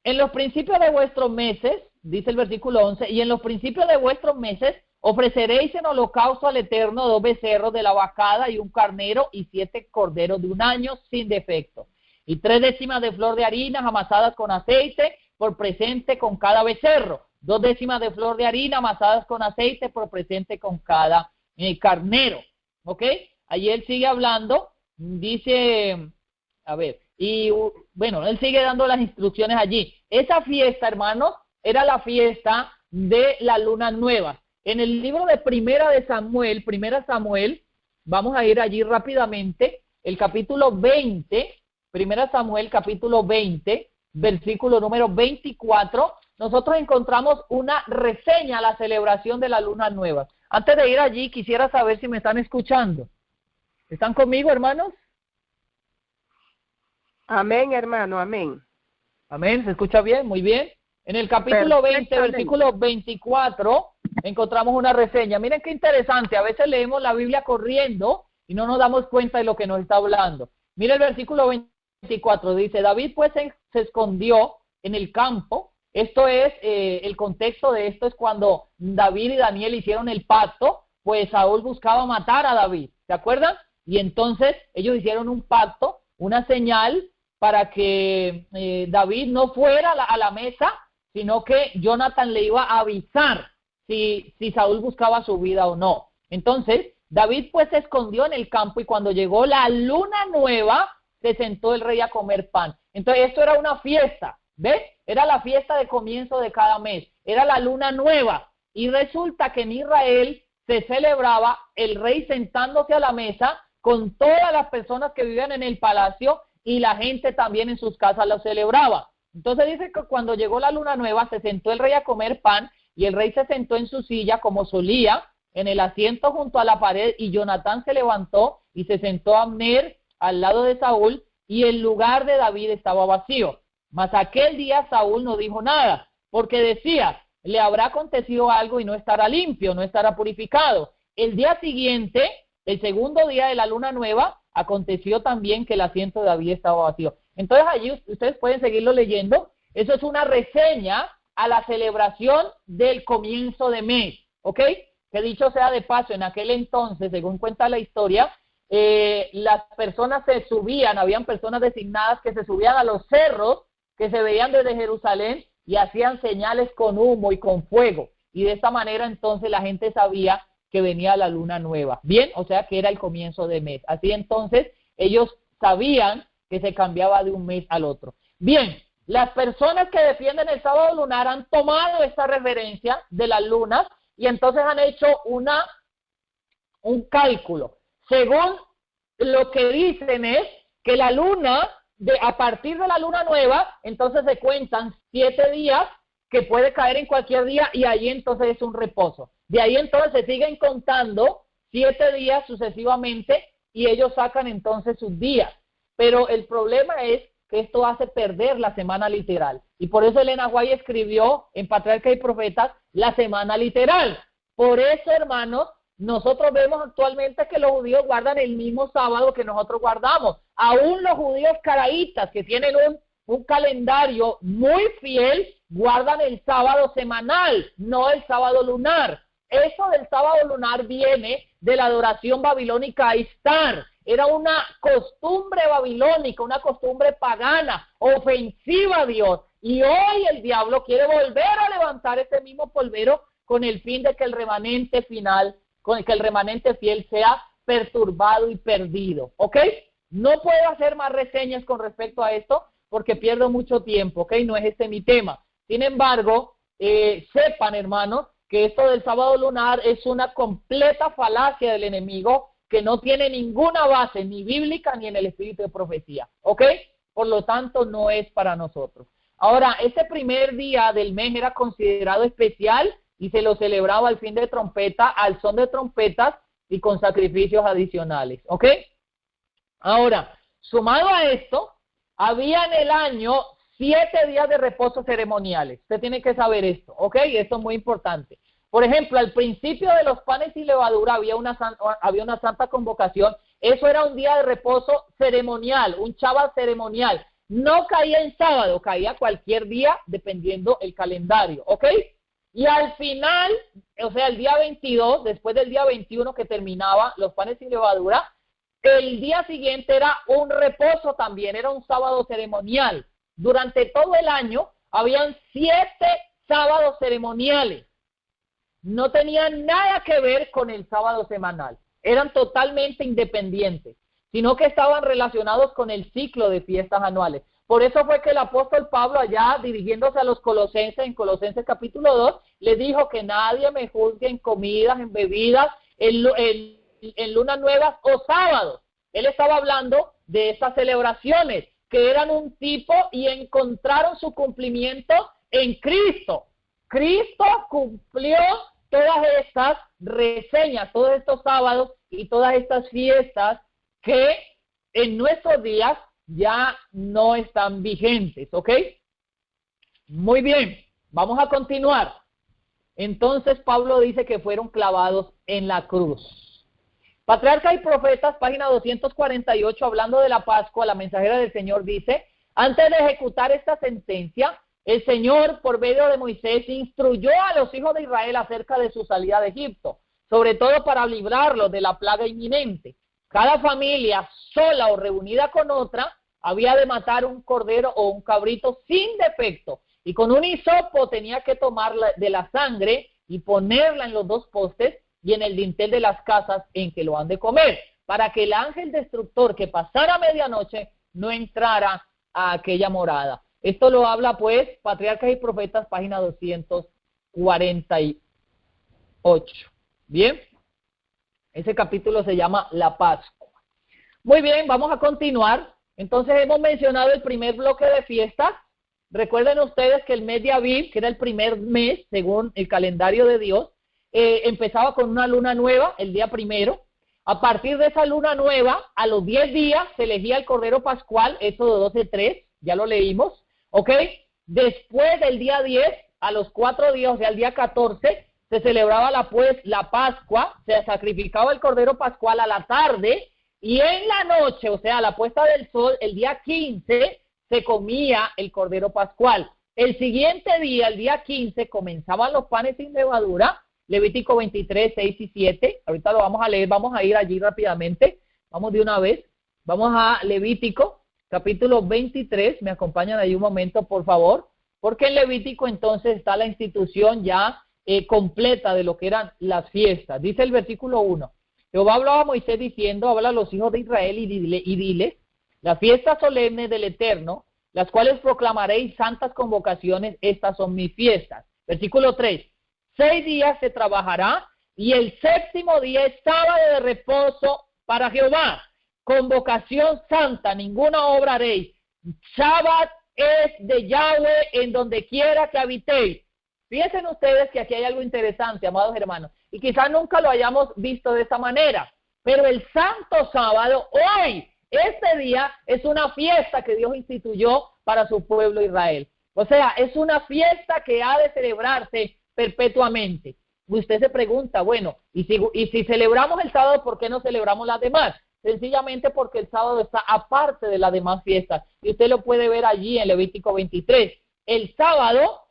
En los principios de vuestros meses, dice el versículo 11, y en los principios de vuestros meses ofreceréis en holocausto al Eterno 2 becerros de la vacada y un carnero y 7 corderos de un año sin defecto. Y 3 décimas de flor de harina amasadas con aceite por presente con cada becerro. 2 décimas de flor de harina amasadas con aceite por presente con cada carnero. ¿Ok? Allí él sigue hablando, dice, a ver, y bueno, él sigue dando las instrucciones allí. Esa fiesta, hermanos, era la fiesta de la luna nueva. En el libro de Primera Samuel, vamos a ir allí rápidamente, el capítulo 20, Primera Samuel, capítulo 20, versículo número 24, nosotros encontramos una reseña a la celebración de la luna nueva. Antes de ir allí, quisiera saber si me están escuchando. ¿Están conmigo, hermanos? Amén, hermano, amén. Amén, ¿se escucha bien? Muy bien. En el capítulo 20, versículo 24, encontramos una reseña. Miren qué interesante, a veces leemos la Biblia corriendo y no nos damos cuenta de lo que nos está hablando. Miren el versículo 24, dice, David pues se escondió en el campo. Esto es, el contexto de esto es cuando David y Daniel hicieron el pacto, pues Saúl buscaba matar a David, ¿se acuerdan? Y entonces ellos hicieron un pacto, una señal para que David no fuera a la mesa, sino que Jonathan le iba a avisar si Saúl buscaba su vida o no. Entonces, David pues se escondió en el campo y cuando llegó la luna nueva, se sentó el rey a comer pan. Entonces, esto era una fiesta, ¿ves? Era la fiesta de comienzo de cada mes, era la luna nueva. Y resulta que en Israel se celebraba el rey sentándose a la mesa con todas las personas que vivían en el palacio y la gente también en sus casas lo celebraba. Entonces dice que cuando llegó la luna nueva se sentó el rey a comer pan y el rey se sentó en su silla como solía en el asiento junto a la pared y Jonatán se levantó y se sentó Abner al lado de Saúl y el lugar de David estaba vacío. Mas aquel día Saúl no dijo nada porque decía, le habrá acontecido algo y no estará limpio, no estará purificado. El día siguiente, el segundo día de la luna nueva, aconteció también que el asiento de David estaba vacío. Entonces allí ustedes pueden seguirlo leyendo. Eso es una reseña a la celebración del comienzo de mes, ¿ok? Que dicho sea de paso, en aquel entonces, según cuenta la historia, las personas se subían, habían personas designadas que se subían a los cerros que se veían desde Jerusalén y hacían señales con humo y con fuego. Y de esta manera entonces la gente sabía que venía la luna nueva. Bien, o sea que era el comienzo de mes. Así entonces ellos sabían que se cambiaba de un mes al otro. Bien, las personas que defienden el sábado lunar han tomado esta referencia de las lunas y entonces han hecho un cálculo. Según lo que dicen es que la luna, a partir de la luna nueva, entonces se cuentan 7 días que puede caer en cualquier día y ahí entonces es un reposo. De ahí entonces se siguen contando 7 días sucesivamente y ellos sacan entonces sus días. Pero el problema es que esto hace perder la semana literal. Y por eso Elena White escribió en Patriarcas y Profetas la semana literal. Por eso, hermanos, nosotros vemos actualmente que los judíos guardan el mismo sábado que nosotros guardamos. Aún los judíos caraítas que tienen un calendario muy fiel, guardan el sábado semanal, no el sábado lunar. Eso del sábado lunar viene de la adoración babilónica a Istar. Era una costumbre babilónica, una costumbre pagana, ofensiva a Dios. Y hoy el diablo quiere volver a levantar ese mismo polvero con el fin de que el remanente final, con que el remanente fiel sea perturbado y perdido. ¿Ok? No puedo hacer más reseñas con respecto a esto porque pierdo mucho tiempo. ¿Ok? No es este mi tema. Sin embargo, sepan, hermanos, que esto del sábado lunar es una completa falacia del enemigo que no tiene ninguna base, ni bíblica, ni en el espíritu de profecía, ¿ok? Por lo tanto, no es para nosotros. Ahora, este primer día del mes era considerado especial y se lo celebraba al fin de trompeta, al son de trompetas y con sacrificios adicionales, ¿ok? Ahora, sumado a esto, había en el año 7 días de reposo ceremoniales. Usted tiene que saber esto, ¿ok? Esto es muy importante. Por ejemplo, al principio de los panes y levadura había una santa convocación. Eso era un día de reposo ceremonial, un Shabbat ceremonial. No caía en sábado, caía cualquier día dependiendo el calendario, ¿ok? Y al final, o sea, el día 22, después del día 21 que terminaba los panes y levadura, el día siguiente era un reposo también, era un sábado ceremonial. Durante todo el año habían 7 sábados ceremoniales. No tenían nada que ver con el sábado semanal. Eran totalmente independientes, sino que estaban relacionados con el ciclo de fiestas anuales. Por eso fue que el apóstol Pablo allá, dirigiéndose a los colosenses, en Colosenses capítulo 2, les dijo que nadie me juzgue en comidas, en bebidas, en lunas nuevas o sábados. Él estaba hablando de estas celebraciones, que eran un tipo y encontraron su cumplimiento en Cristo. Cristo cumplió todas estas reseñas, todos estos sábados y todas estas fiestas que en nuestros días ya no están vigentes, ¿ok? Muy bien, vamos a continuar. Entonces Pablo dice que fueron clavados en la cruz. Patriarcas y Profetas, página 248, hablando de la Pascua, la mensajera del Señor dice: antes de ejecutar esta sentencia, el Señor, por medio de Moisés, instruyó a los hijos de Israel acerca de su salida de Egipto, sobre todo para librarlos de la plaga inminente. Cada familia, sola o reunida con otra, había de matar un cordero o un cabrito sin defecto, y con un hisopo tenía que tomar de la sangre y ponerla en los 2 postes y en el dintel de las casas en que lo han de comer, para que el ángel destructor que pasara medianoche no entrara a aquella morada. Esto lo habla pues Patriarcas y Profetas, página 248. Bien, ese capítulo se llama La Pascua. Muy bien, vamos a continuar. Entonces hemos mencionado el primer bloque de fiestas. Recuerden ustedes que el mes de Aviv, que era el primer mes según el calendario de Dios, empezaba con una luna nueva el día primero. A partir de esa luna nueva, a los 10 días se elegía el Cordero Pascual, Éxodo 12:3, ya lo leímos, ¿ok? Después del día 10, a los 4 días, o sea, al día 14, se celebraba la Pascua, se sacrificaba el Cordero Pascual a la tarde, y en la noche, o sea, a la puesta del sol, el día 15, se comía el Cordero Pascual. El siguiente día, el día 15, comenzaban los panes sin levadura, Levítico 23, 6 y 7. Ahorita lo vamos a leer, vamos a ir allí rápidamente. Vamos de una vez. Vamos a Levítico, capítulo 23. Me acompañan ahí un momento, por favor. Porque en Levítico entonces está la institución ya completa de lo que eran las fiestas. Dice el versículo 1. Jehová hablaba a Moisés diciendo: habla a los hijos de Israel y diles, las fiestas solemnes del Eterno, las cuales proclamaréis santas convocaciones, estas son mis fiestas. Versículo 3. 6 días se trabajará y el 7º día es sábado de reposo para Jehová. Convocación santa, ninguna obra haréis. Shabbat es de Yahweh en donde quiera que habitéis. Fíjense ustedes que aquí hay algo interesante, amados hermanos, y quizás nunca lo hayamos visto de esa manera, pero el santo sábado, hoy, este día, es una fiesta que Dios instituyó para su pueblo Israel. O sea, es una fiesta que ha de celebrarse perpetuamente. Usted se pregunta, bueno, y si celebramos el sábado, ¿por qué no celebramos las demás? Sencillamente porque el sábado está aparte de las demás fiestas, y usted lo puede ver allí en Levítico 23. El sábado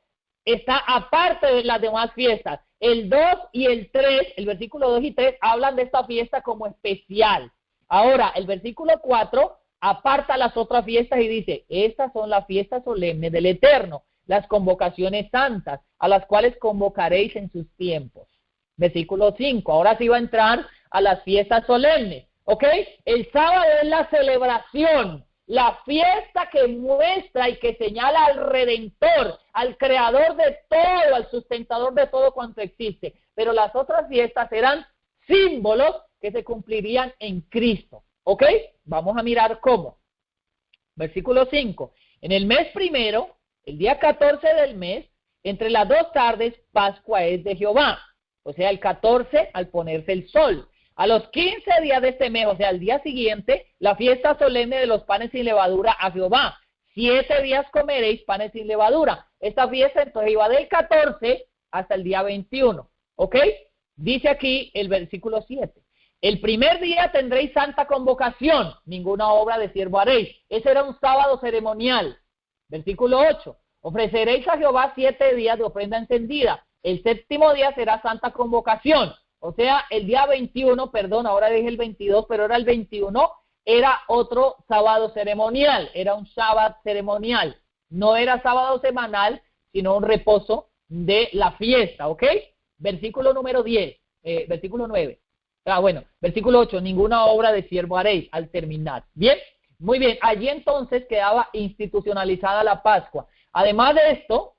está aparte de las demás fiestas. El 2 y el 3, el versículo 2 y 3, hablan de esta fiesta como especial. Ahora, el versículo 4 aparta las otras fiestas y dice: estas son las fiestas solemnes del Eterno, las convocaciones santas, a las cuales convocaréis en sus tiempos. Versículo 5, ahora sí va a entrar a las fiestas solemnes, ¿ok? El sábado es la celebración, la fiesta que muestra y que señala al Redentor, al Creador de todo, al sustentador de todo cuanto existe. Pero las otras fiestas eran símbolos que se cumplirían en Cristo. ¿Ok? Vamos a mirar cómo. Versículo 5. En el mes primero, el día 14 del mes, entre las 2 tardes, Pascua es de Jehová. O sea, el 14 al ponerse el sol. A los 15 días de este mes, o sea, al día siguiente, la fiesta solemne de los panes sin levadura a Jehová. 7 días comeréis panes sin levadura. Esta fiesta entonces iba del 14 hasta el día 21. ¿Ok? Dice aquí el versículo 7. El primer día tendréis santa convocación, ninguna obra de siervo haréis. Ese era un sábado ceremonial. Versículo 8. Ofreceréis a Jehová 7 días de ofrenda encendida. El séptimo día será santa convocación. O sea, el día 21, perdón, ahora dije el 22, pero era el 21, era otro sábado ceremonial, era un sábado ceremonial. No era sábado semanal, sino un reposo de la fiesta, ¿ok? Versículo número 10, versículo 9. Versículo 8, ninguna obra de siervo haréis al terminar. Bien, muy bien, allí entonces quedaba institucionalizada la Pascua. Además de esto,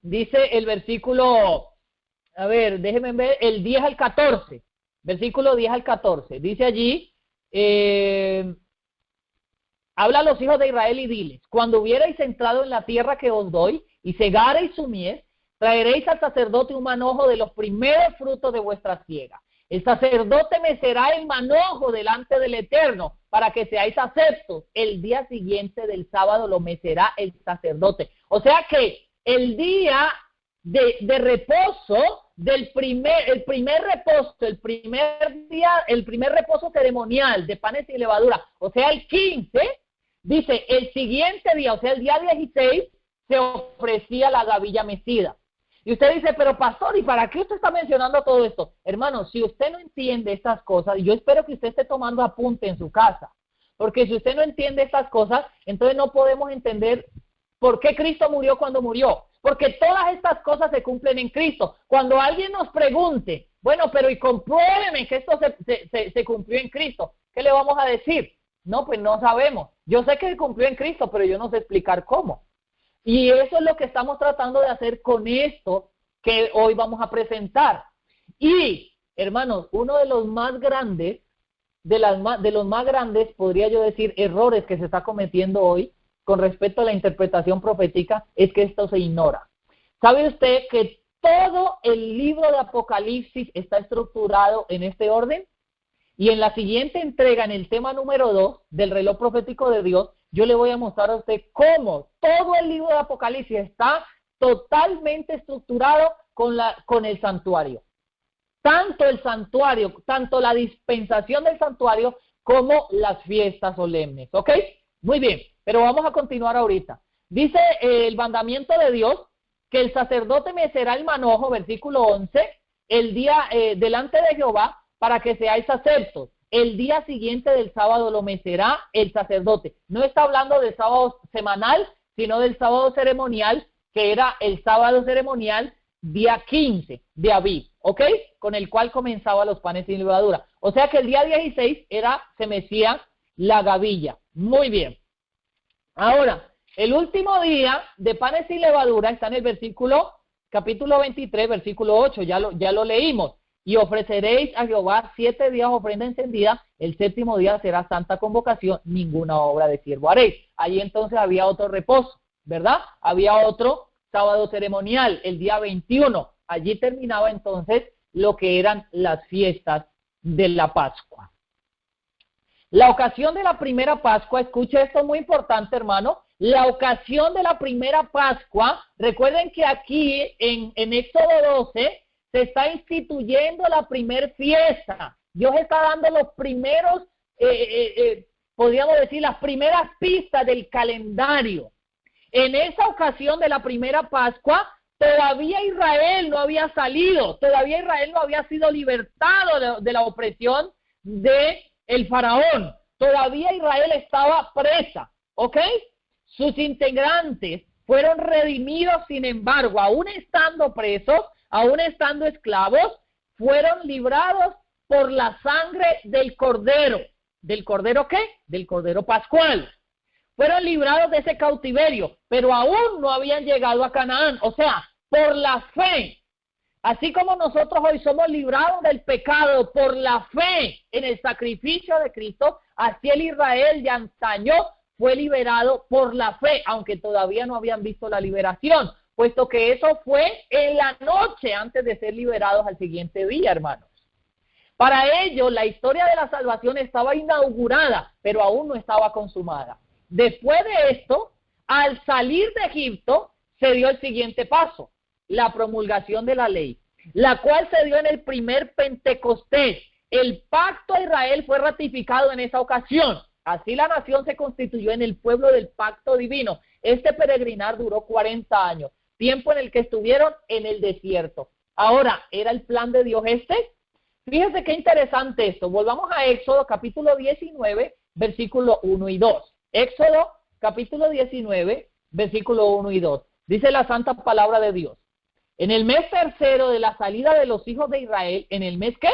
dice el versículo, a ver, déjenme ver, el 10 al 14, versículo 10 al 14, dice allí, habla a los hijos de Israel y diles, cuando hubierais entrado en la tierra que os doy y segareis su mies, traeréis al sacerdote un manojo de los primeros frutos de vuestra siega. El sacerdote mecerá el manojo delante del Eterno para que seáis aceptos. El día siguiente del sábado lo mecerá el sacerdote. O sea que el día de reposo del el primer reposo ceremonial de panes sin levadura, o sea el 15, dice el siguiente día, o sea el día 16, se ofrecía la gavilla mecida. Y usted dice, pero pastor, ¿y para qué usted está mencionando todo esto? Hermano, si usted no entiende estas cosas, y yo espero que usted esté tomando apunte en su casa, porque si usted no entiende estas cosas, entonces no podemos entender por qué Cristo murió cuando murió. Porque todas estas cosas se cumplen en Cristo. Cuando alguien nos pregunte, bueno, pero y compruébeme que esto se cumplió en Cristo, ¿qué le vamos a decir? No, pues no sabemos. Yo sé que se cumplió en Cristo, pero yo no sé explicar cómo. Y eso es lo que estamos tratando de hacer con esto que hoy vamos a presentar. Y, hermanos, uno de los más grandes, de los más grandes, podría yo decir, errores que se está cometiendo hoy con respecto a la interpretación profética, es que esto se ignora. ¿Sabe usted que todo el libro de Apocalipsis está estructurado en este orden? Y en la siguiente entrega, en el tema número 2 del reloj profético de Dios, yo le voy a mostrar a usted cómo todo el libro de Apocalipsis está totalmente estructurado con el santuario. Tanto el santuario, tanto la dispensación del santuario, como las fiestas solemnes. ¿Ok? Muy bien, pero vamos a continuar ahorita. Dice el mandamiento de Dios que el sacerdote mecerá el manojo, versículo 11, el día delante de Jehová, para que seáis aceptos. El día siguiente del sábado lo mecerá el sacerdote. No está hablando del sábado semanal, sino del sábado ceremonial, que era el sábado ceremonial día 15 de Abib, ¿ok? Con el cual comenzaba los panes sin levadura. O sea que el día 16 se mecía la gavilla. Muy bien. Ahora, el último día de panes sin levadura está en el capítulo 23, versículo 8, ya lo leímos. Y ofreceréis a Jehová 7 días ofrenda encendida, el séptimo día será santa convocación, ninguna obra de siervo haréis. Ahí entonces había otro reposo, ¿verdad? Había otro sábado ceremonial, el día 21. Allí terminaba entonces lo que eran las fiestas de la Pascua. La ocasión de la primera Pascua, escuche esto muy importante, hermano. La ocasión de la primera Pascua, recuerden que aquí en Éxodo 12 se está instituyendo la primer fiesta. Dios está dando los primeros, podríamos decir, las primeras pistas del calendario. En esa ocasión de la primera Pascua, todavía Israel no había salido, todavía Israel no había sido libertado de la opresión del faraón. Todavía Israel estaba presa, ¿ok? Sus integrantes fueron redimidos, sin embargo, aún estando presos, aún estando esclavos, fueron librados por la sangre del Cordero. ¿Del Cordero qué? Del Cordero Pascual. Fueron librados de ese cautiverio, pero aún no habían llegado a Canaán. O sea, por la fe. Así como nosotros hoy somos librados del pecado por la fe en el sacrificio de Cristo, así el Israel de antaño fue liberado por la fe, aunque todavía no habían visto la liberación, puesto que eso fue en la noche antes de ser liberados al siguiente día, hermanos. Para ellos, la historia de la salvación estaba inaugurada, pero aún no estaba consumada. Después de esto, al salir de Egipto, se dio el siguiente paso, la promulgación de la ley, la cual se dio en el primer Pentecostés. El pacto a Israel fue ratificado en esa ocasión. Así la nación se constituyó en el pueblo del pacto divino. Este peregrinar duró 40 años, tiempo en el que estuvieron en el desierto. Ahora, ¿era el plan de Dios este? Fíjense qué interesante esto. Volvamos a Éxodo capítulo 19, versículo 1 y 2. Éxodo capítulo 19, versículo 1 y 2. Dice la santa palabra de Dios. En el mes tercero de la salida de los hijos de Israel, ¿en el mes qué?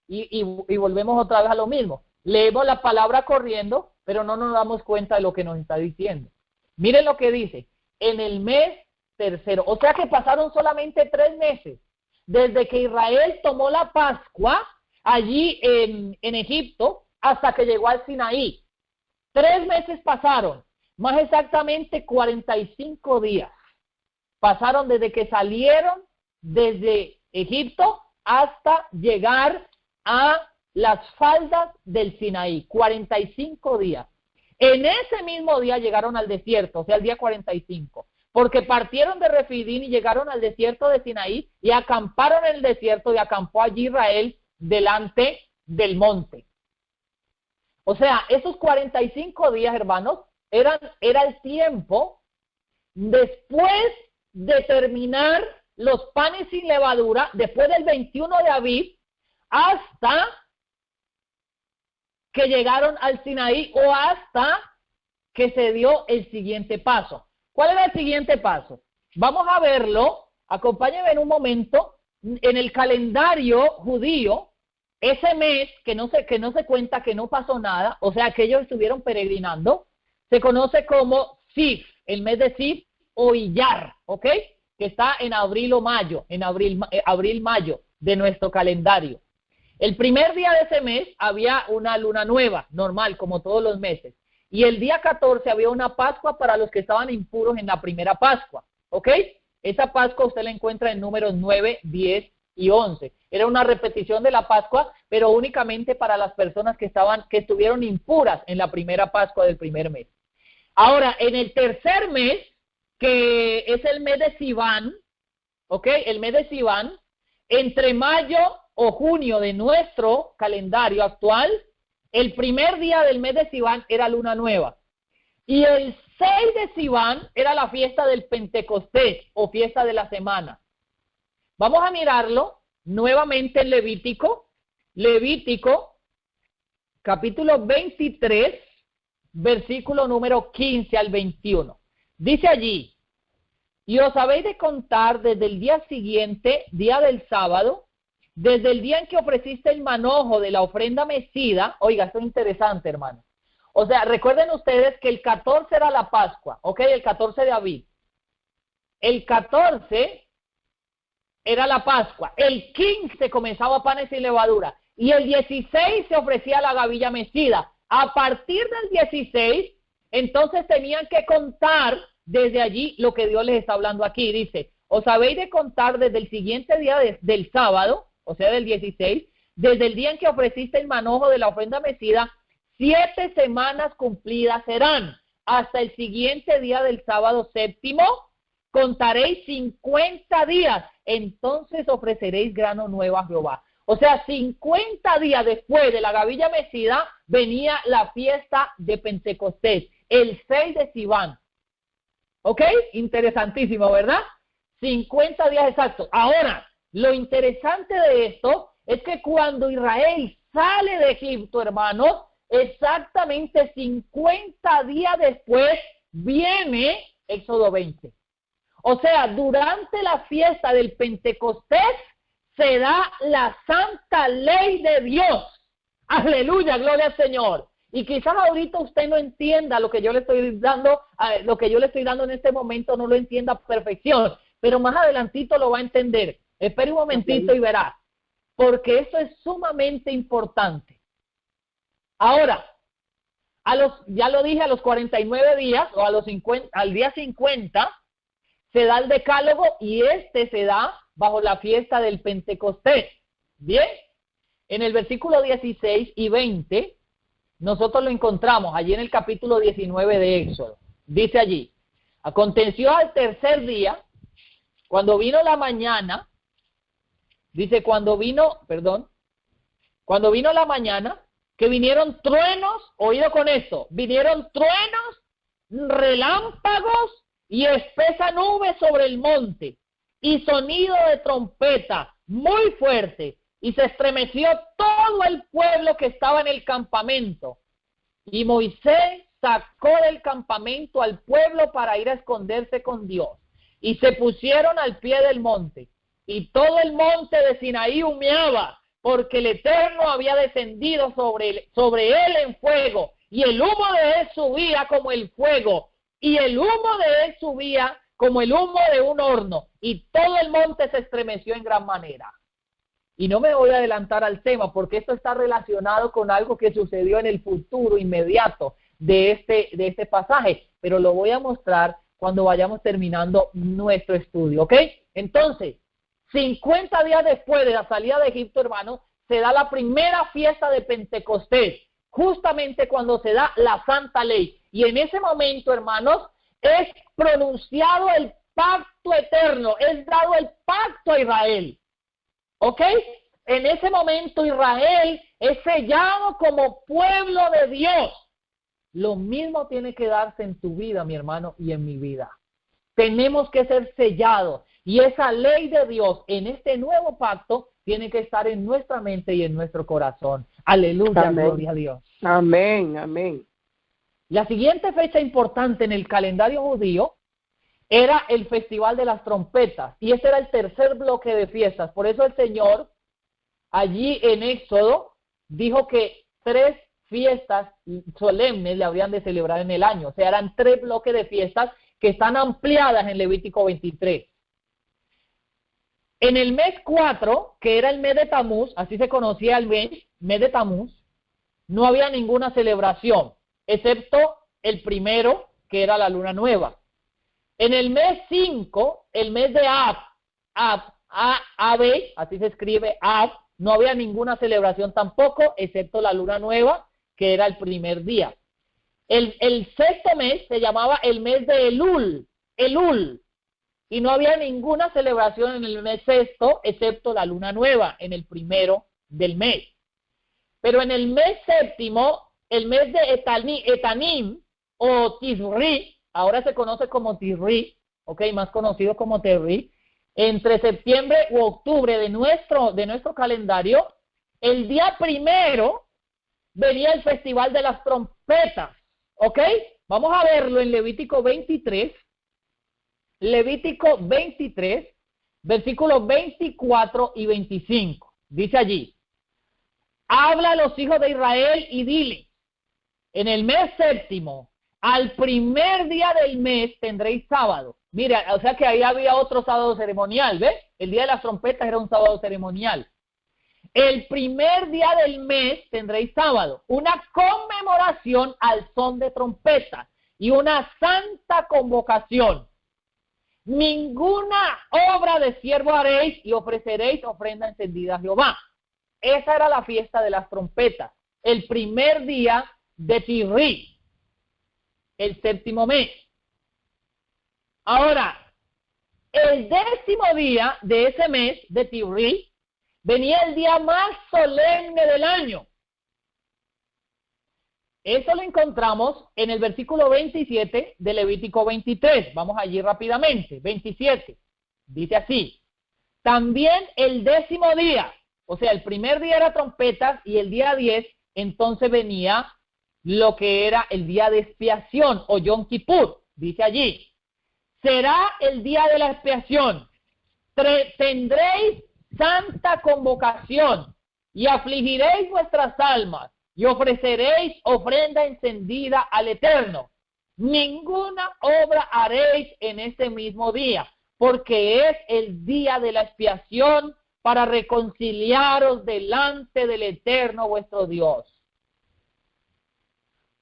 Y volvemos otra vez a lo mismo. Leemos la palabra corriendo, pero no nos damos cuenta de lo que nos está diciendo. Miren lo que dice. En el mes tercero. O sea que pasaron solamente 3 meses. Desde que Israel tomó la Pascua allí en Egipto hasta que llegó al Sinaí. 3 meses pasaron, más exactamente 45 días. Pasaron desde que salieron desde Egipto hasta llegar a las faldas del Sinaí. 45 días. En ese mismo día llegaron al desierto, o sea, el día 45. Porque partieron de Refidín y llegaron al desierto de Sinaí y acamparon en el desierto y acampó allí Israel delante del monte. O sea, esos 45 días, hermanos, era el tiempo después de terminar los panes sin levadura, después del 21 de Aviv, hasta que llegaron al Sinaí o hasta que se dio el siguiente paso. ¿Cuál era el siguiente paso? Vamos a verlo, acompáñenme en un momento, en el calendario judío, ese mes que no se cuenta, que no pasó nada, o sea que ellos estuvieron peregrinando, se conoce como Sif, el mes de Sif o Iyar, ¿ok? Que está en abril o mayo, en abril-mayo de nuestro calendario. El primer día de ese mes había una luna nueva, normal, como todos los meses. Y el día 14 había una Pascua para los que estaban impuros en la primera Pascua, ¿ok? Esa Pascua usted la encuentra en números 9, 10 y 11. Era una repetición de la Pascua, pero únicamente para las personas que estuvieron impuras en la primera Pascua del primer mes. Ahora, en el tercer mes, que es el mes de Sivan, ¿ok? El mes de Sivan, entre mayo o junio de nuestro calendario actual, el primer día del mes de Sivan era luna nueva. Y el 6 de Sivan era la fiesta del Pentecostés o fiesta de la semana. Vamos a mirarlo nuevamente en Levítico. Levítico, capítulo 23, versículo número 15 al 21. Dice allí, y os habéis de contar desde el día siguiente, día del sábado, desde el día en que ofreciste el manojo de la ofrenda mecida. Oiga, esto es interesante, hermano. O sea, recuerden ustedes que el 14 era la Pascua, ¿ok? El 14 de Aviv. El 14 era la Pascua. El 15 comenzaba panes sin levadura. Y el 16 se ofrecía la gavilla mecida. A partir del 16, entonces tenían que contar desde allí lo que Dios les está hablando aquí. Dice, os habéis de contar desde el siguiente día del sábado, o sea, del 16, desde el día en que ofreciste el manojo de la ofrenda mecida, 7 semanas cumplidas serán. Hasta el siguiente día del sábado séptimo, contaréis 50 días. Entonces ofreceréis grano nuevo a Jehová. O sea, 50 días después de la gavilla mecida, venía la fiesta de Pentecostés, el 6 de Sivan. ¿Ok? Interesantísimo, ¿verdad? 50 días exactos. Ahora, lo interesante de esto es que cuando Israel sale de Egipto, hermanos, exactamente 50 días después viene Éxodo 20. O sea, durante la fiesta del Pentecostés se da la santa ley de Dios. Aleluya, gloria al Señor. Y quizás ahorita usted no entienda lo que yo le estoy dando, lo que yo le estoy dando en este momento, no lo entienda a perfección, pero más adelantito lo va a entender. Espere un momentito y verá, porque esto es sumamente importante. Ahora, ya lo dije, a los 49 días o a los 50, al día 50 se da el decálogo y se da bajo la fiesta del Pentecostés. Bien, en el versículo 16 y 20 nosotros lo encontramos allí en el capítulo 19 de Éxodo. Dice allí: aconteció al tercer día, cuando vino la mañana, dice cuando vino la mañana, que vinieron truenos, oído con esto, vinieron truenos, relámpagos y espesa nube sobre el monte, y sonido de trompeta muy fuerte, y se estremeció todo el pueblo que estaba en el campamento. Y Moisés sacó del campamento al pueblo para ir a esconderse con Dios. Y se pusieron al pie del monte. Y todo el monte de Sinaí humeaba, porque el Eterno había descendido sobre él en fuego. Y el humo de él subía como el fuego. Y el humo de él subía como el humo de un horno. Y todo el monte se estremeció en gran manera. Y no me voy a adelantar al tema, porque esto está relacionado con algo que sucedió en el futuro inmediato de este pasaje, pero lo voy a mostrar cuando vayamos terminando nuestro estudio, ¿ok? Entonces, 50 días después de la salida de Egipto, hermanos, se da la primera fiesta de Pentecostés, justamente cuando se da la Santa Ley. Y en ese momento, hermanos, es pronunciado el pacto eterno, es dado el pacto a Israel. ¿Ok? En ese momento Israel es sellado como pueblo de Dios. Lo mismo tiene que darse en tu vida, mi hermano, y en mi vida. Tenemos que ser sellados. Y esa ley de Dios en este nuevo pacto tiene que estar en nuestra mente y en nuestro corazón. Aleluya, Amén. Gloria a Dios. Amén, amén. La siguiente fecha importante en el calendario judío era el Festival de las Trompetas, y ese era el tercer bloque de fiestas. Por eso el Señor, allí en Éxodo, dijo que 3 fiestas solemnes le habrían de celebrar en el año. O sea, eran 3 bloques de fiestas que están ampliadas en Levítico 23. En el mes 4, que era el mes de Tamuz, así se conocía el mes de Tamuz, no había ninguna celebración, excepto el primero, que era la luna nueva. En el mes 5, el mes de Ab, así se escribe Ab, no había ninguna celebración tampoco, excepto la luna nueva, que era el primer día. El sexto mes se llamaba el mes de Elul, y no había ninguna celebración en el mes sexto, excepto la luna nueva, en el primero del mes. Pero en el mes séptimo, el mes de Etanim, o Tisri, ahora se conoce como Tisri, más conocido como Tisri, entre septiembre u octubre de nuestro calendario, el día primero venía el Festival de las Trompetas, Vamos a verlo en Levítico 23, versículos 24 y 25. Dice allí: habla a los hijos de Israel y dile, en el mes séptimo, al primer día del mes tendréis sábado. Mira, o sea que ahí había otro sábado ceremonial, ¿ves? El día de las trompetas era un sábado ceremonial. El primer día del mes tendréis sábado, una conmemoración al son de trompeta y una santa convocación. Ninguna obra de siervo haréis y ofreceréis ofrenda encendida a Jehová. Esa era la fiesta de las trompetas, el primer día de Tisri, el séptimo mes. Ahora, el 10º día de ese mes de Tisri venía el día más solemne del año. Eso lo encontramos en el versículo 27 de Levítico 23. Vamos allí rápidamente. 27. Dice así: también el 10º día, o sea, el primer día era trompetas y el día 10, entonces venía lo que era el día de expiación o Yom Kippur. Dice allí: será el día de la expiación. Tendréis santa convocación y afligiréis vuestras almas y ofreceréis ofrenda encendida al Eterno. Ninguna obra haréis en este mismo día, porque es el día de la expiación para reconciliaros delante del Eterno vuestro Dios.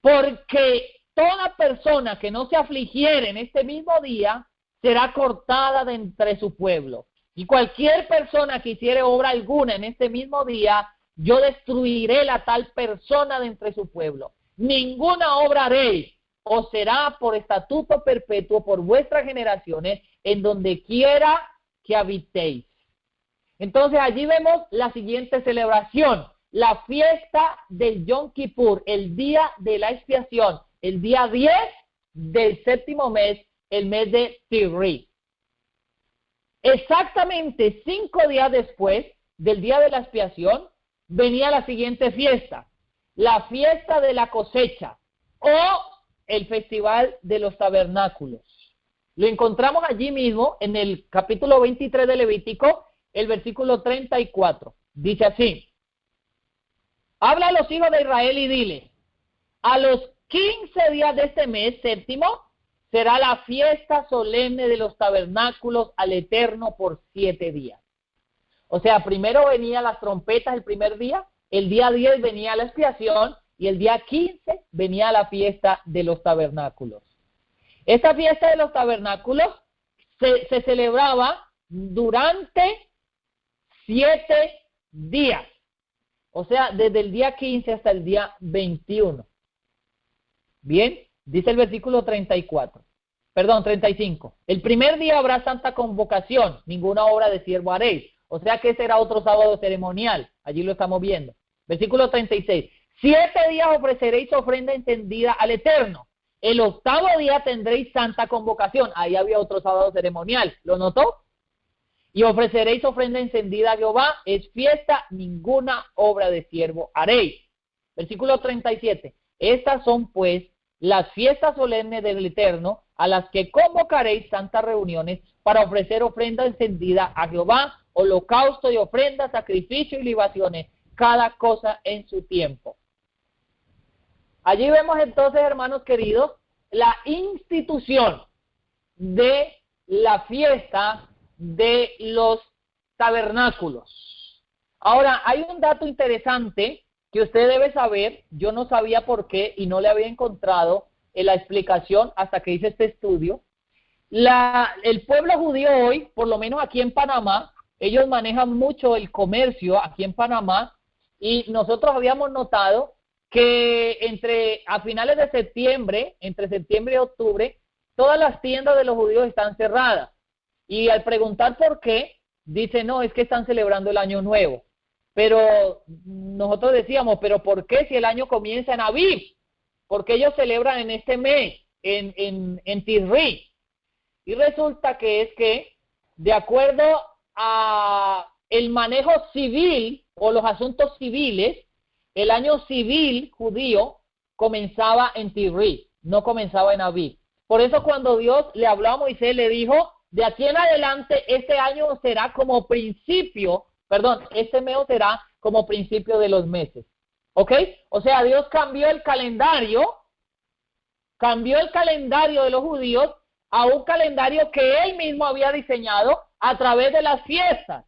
Porque toda persona que no se afligiere en este mismo día será cortada de entre su pueblo. Y cualquier persona que hiciere obra alguna en este mismo día, yo destruiré la tal persona de entre su pueblo. Ninguna obra haréis, o será por estatuto perpetuo por vuestras generaciones, en donde quiera que habitéis. Entonces allí vemos la siguiente celebración, la fiesta del Yom Kippur, el día de la expiación, el día 10 del séptimo mes, el mes de Tisri. Exactamente 5 días después del día de la expiación, venía la siguiente fiesta, la fiesta de la cosecha o el festival de los tabernáculos. Lo encontramos allí mismo en el capítulo 23 de Levítico, el versículo 34. Dice así: habla a los hijos de Israel y dile, a los 15 días de este mes séptimo será la fiesta solemne de los tabernáculos al Eterno por 7 días. O sea, primero venían las trompetas el primer día, el día 10 venía la expiación y el día 15 venía la fiesta de los tabernáculos. Esta fiesta de los tabernáculos se celebraba durante 7 días. O sea, desde el día 15 hasta el día 21. Bien, dice el versículo 35. El primer día habrá santa convocación, ninguna obra de siervo haréis. O sea que ese era otro sábado ceremonial. Allí lo estamos viendo. Versículo 36. 7 días ofreceréis ofrenda encendida al Eterno. El 8º día tendréis santa convocación. Ahí había otro sábado ceremonial. ¿Lo notó? Y ofreceréis ofrenda encendida a Jehová. Es fiesta, ninguna obra de siervo haréis. Versículo 37. Estas son pues las fiestas solemnes del Eterno, a las que convocaréis santas reuniones para ofrecer ofrenda encendida a Jehová, holocausto y ofrenda, sacrificio y libaciones, cada cosa en su tiempo. Allí vemos entonces, hermanos queridos, la institución de la fiesta de los tabernáculos. Ahora, hay un dato interesante que usted debe saber. Yo no sabía por qué y no le había encontrado en la explicación hasta que hice este estudio. El pueblo judío hoy, por lo menos aquí en Panamá, ellos manejan mucho el comercio aquí en Panamá, y nosotros habíamos notado que a finales de septiembre, entre septiembre y octubre, todas las tiendas de los judíos están cerradas. Y al preguntar por qué, dice, no, es que están celebrando el año nuevo. Pero nosotros decíamos, ¿pero por qué si el año comienza en Aviv? Porque ellos celebran en este mes, en Tisri. Y resulta que es que, de acuerdo a el manejo civil o los asuntos civiles, el año civil judío comenzaba en Tisri, no comenzaba en Aviv. Por eso cuando Dios le habló a Moisés, le dijo, de aquí en adelante este año será como principio, este mes será como principio de los meses. ¿Ok? O sea, Dios cambió el calendario de los judíos a un calendario que Él mismo había diseñado a través de las fiestas.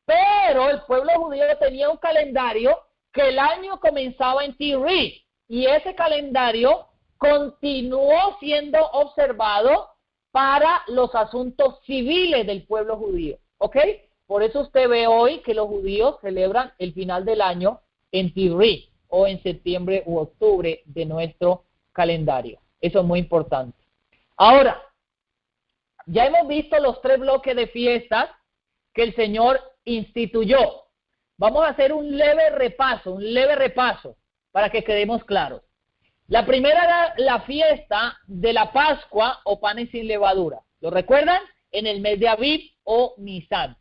Pero el pueblo judío tenía un calendario que el año comenzaba en Tisri, y ese calendario continuó siendo observado para los asuntos civiles del pueblo judío. ¿Ok? Por eso usted ve hoy que los judíos celebran el final del año en Tisri, o en septiembre u octubre de nuestro calendario. Eso es muy importante. Ahora, ya hemos visto los 3 bloques de fiestas que el Señor instituyó. Vamos a hacer un leve repaso para que quedemos claros. La primera era la fiesta de la Pascua o panes sin levadura. ¿Lo recuerdan? En el mes de Aviv o Nisan.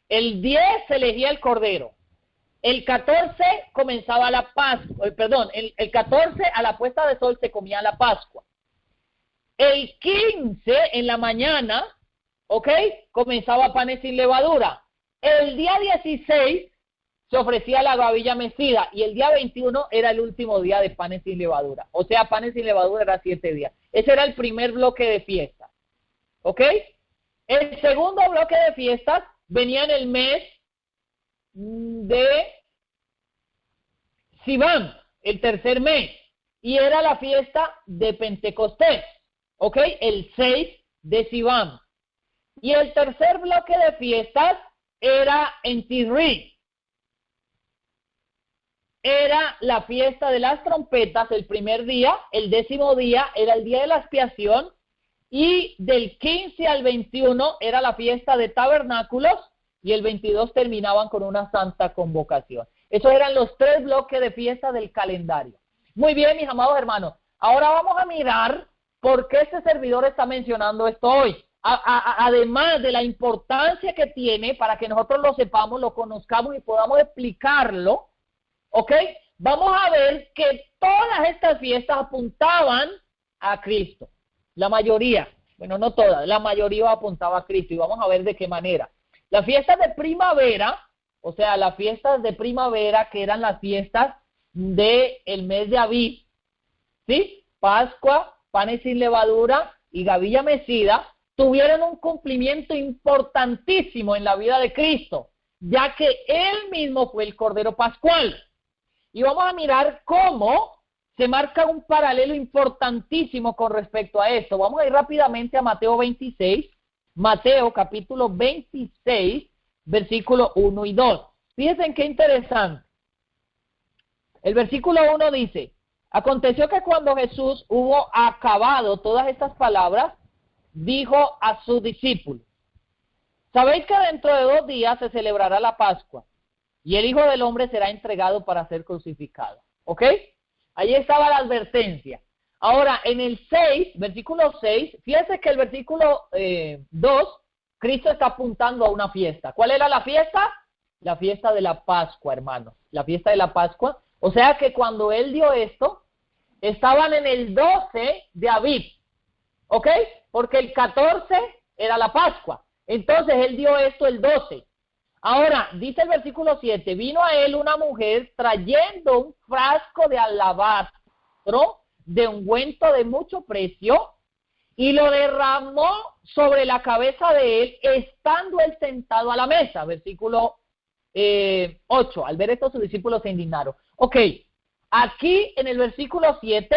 El 10 se elegía el cordero. El 14 comenzaba la Pascua, el 14 a la puesta de sol se comía la Pascua. El 15 en la mañana, ¿ok? Comenzaba panes sin levadura. El día 16 se ofrecía la gavilla mecida y el día 21 era el último día de panes sin levadura. O sea, panes sin levadura era 7 días. Ese era el primer bloque de fiestas. ¿Ok? El segundo bloque de fiestas venía en el mes de Sivan, el tercer mes, y era la fiesta de Pentecostés. ¿Ok? El 6 de Sivan. Y el tercer bloque de fiestas era en Tisri. Era la fiesta de las trompetas el primer día, el 10º día era el día de la expiación, y del 15 al 21 era la fiesta de tabernáculos, y el 22 terminaban con una santa convocación. Esos eran los 3 bloques de fiesta del calendario. Muy bien, mis amados hermanos. Ahora vamos a mirar por qué este servidor está mencionando esto hoy. Además de la importancia que tiene para que nosotros lo sepamos, lo conozcamos y podamos explicarlo, ¿ok? Vamos a ver que todas estas fiestas apuntaban a Cristo. La mayoría, bueno, no todas, la mayoría apuntaba a Cristo. Y vamos a ver de qué manera. Las fiestas de primavera, o sea, las fiestas de primavera, que eran las fiestas del mes de Abib, ¿sí? Pascua, panes sin levadura y gavilla mecida, tuvieron un cumplimiento importantísimo en la vida de Cristo, ya que Él mismo fue el Cordero Pascual. Y vamos a mirar cómo se marca un paralelo importantísimo con respecto a esto. Vamos a ir rápidamente a Mateo 26, Mateo capítulo 26, versículo 1 y 2. Fíjense qué interesante. El versículo 1 dice: aconteció que cuando Jesús hubo acabado todas estas palabras, dijo a sus discípulos: sabéis que dentro de 2 días se celebrará la Pascua, y el Hijo del Hombre será entregado para ser crucificado. ¿Ok? Ahí estaba la advertencia. Ahora, en el 6, versículo 6, fíjense que el versículo 2, Cristo está apuntando a una fiesta. ¿Cuál era la fiesta? La fiesta de la Pascua, hermanos. La fiesta de la Pascua. O sea que cuando Él dio esto, estaban en el 12 de Abib. ¿Ok? Porque el 14 era la Pascua. Entonces Él dio esto el 12. Ahora, dice el versículo 7, vino a Él una mujer trayendo un frasco de alabastro de ungüento de mucho precio y lo derramó sobre la cabeza de Él, estando Él sentado a la mesa. Versículo 8, al ver esto sus discípulos se indignaron. Ok, aquí en el versículo 7,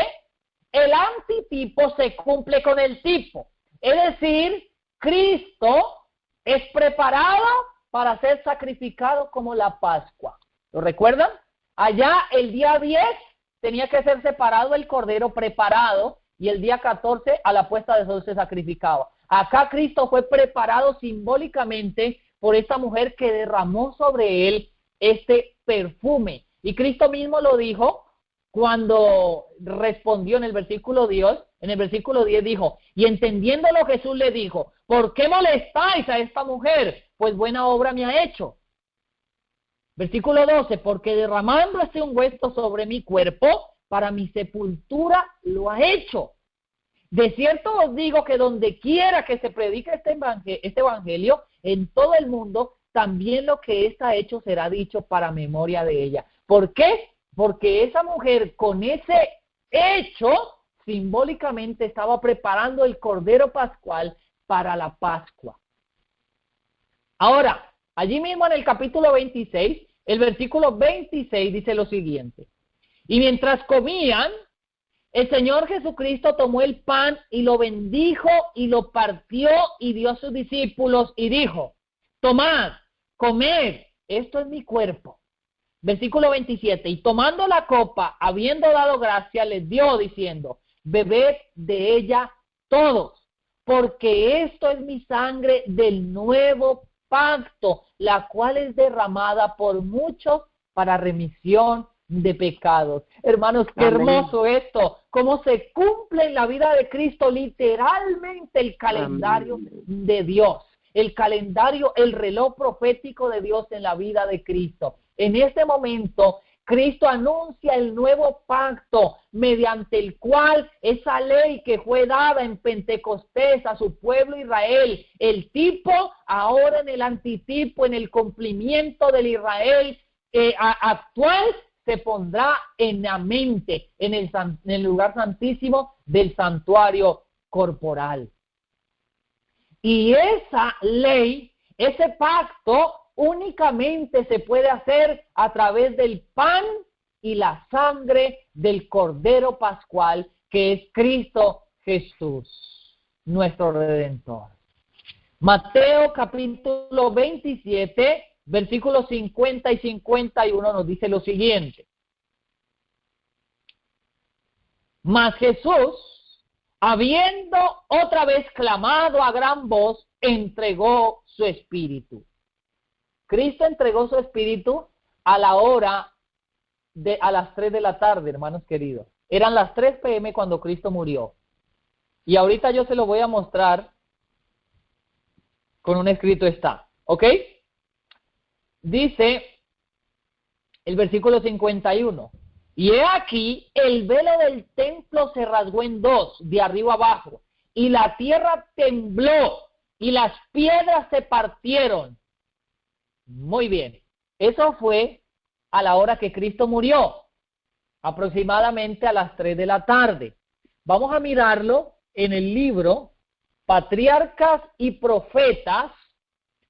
el antitipo se cumple con el tipo. Es decir, Cristo es preparado para ser sacrificado como la Pascua. ¿Lo recuerdan? Allá el día 10 tenía que ser separado el cordero preparado y el día 14 a la puesta de sol se sacrificaba. Acá Cristo fue preparado simbólicamente por esta mujer que derramó sobre él este perfume. Y Cristo mismo lo dijo cuando respondió en el versículo 10, dijo, y entendiéndolo Jesús le dijo: ¿por qué molestáis a esta mujer? Pues buena obra me ha hecho. Versículo 12, porque derramando este ungüento sobre mi cuerpo, para mi sepultura lo ha hecho. De cierto os digo que donde quiera que se predique este evangelio, en todo el mundo, también lo que está hecho será dicho para memoria de ella. ¿Por qué? Porque esa mujer con ese hecho, simbólicamente estaba preparando el Cordero Pascual para la Pascua. Ahora, allí mismo en el capítulo 26, el versículo 26 dice lo siguiente: y mientras comían, el Señor Jesucristo tomó el pan y lo bendijo y lo partió y dio a sus discípulos y dijo: tomad, comed, esto es mi cuerpo. Versículo 27, y tomando la copa, habiendo dado gracia, les dio diciendo: bebed de ella todos, porque esto es mi sangre del nuevo pacto, la cual es derramada por muchos para remisión de pecados. Hermanos, qué Amén. hermoso esto, cómo se cumple en la vida de Cristo literalmente el calendario Amén. de Dios, el calendario, el reloj profético de Dios en la vida de Cristo. En este momento, Cristo anuncia el nuevo pacto mediante el cual esa ley que fue dada en Pentecostés a su pueblo Israel, el tipo, ahora en el antitipo, en el cumplimiento del Israel actual se pondrá en la mente, en el lugar santísimo del santuario corporal. Y esa ley, ese pacto, únicamente se puede hacer a través del pan y la sangre del Cordero Pascual, que es Cristo Jesús, nuestro Redentor. Mateo capítulo 27, versículos 50 y 51 nos dice lo siguiente. Mas Jesús, habiendo otra vez clamado a gran voz, entregó su espíritu. Cristo entregó su espíritu a la hora a las 3 de la tarde, hermanos queridos. Eran las 3 p.m. cuando Cristo murió. Y ahorita yo se lo voy a mostrar con un escrito está, ¿ok? Dice el versículo 51. Y he aquí, el velo del templo se rasgó en dos, de arriba abajo, y la tierra tembló, y las piedras se partieron. Muy bien. Eso fue a la hora que Cristo murió, aproximadamente a las 3 de la tarde. Vamos a mirarlo en el libro Patriarcas y Profetas,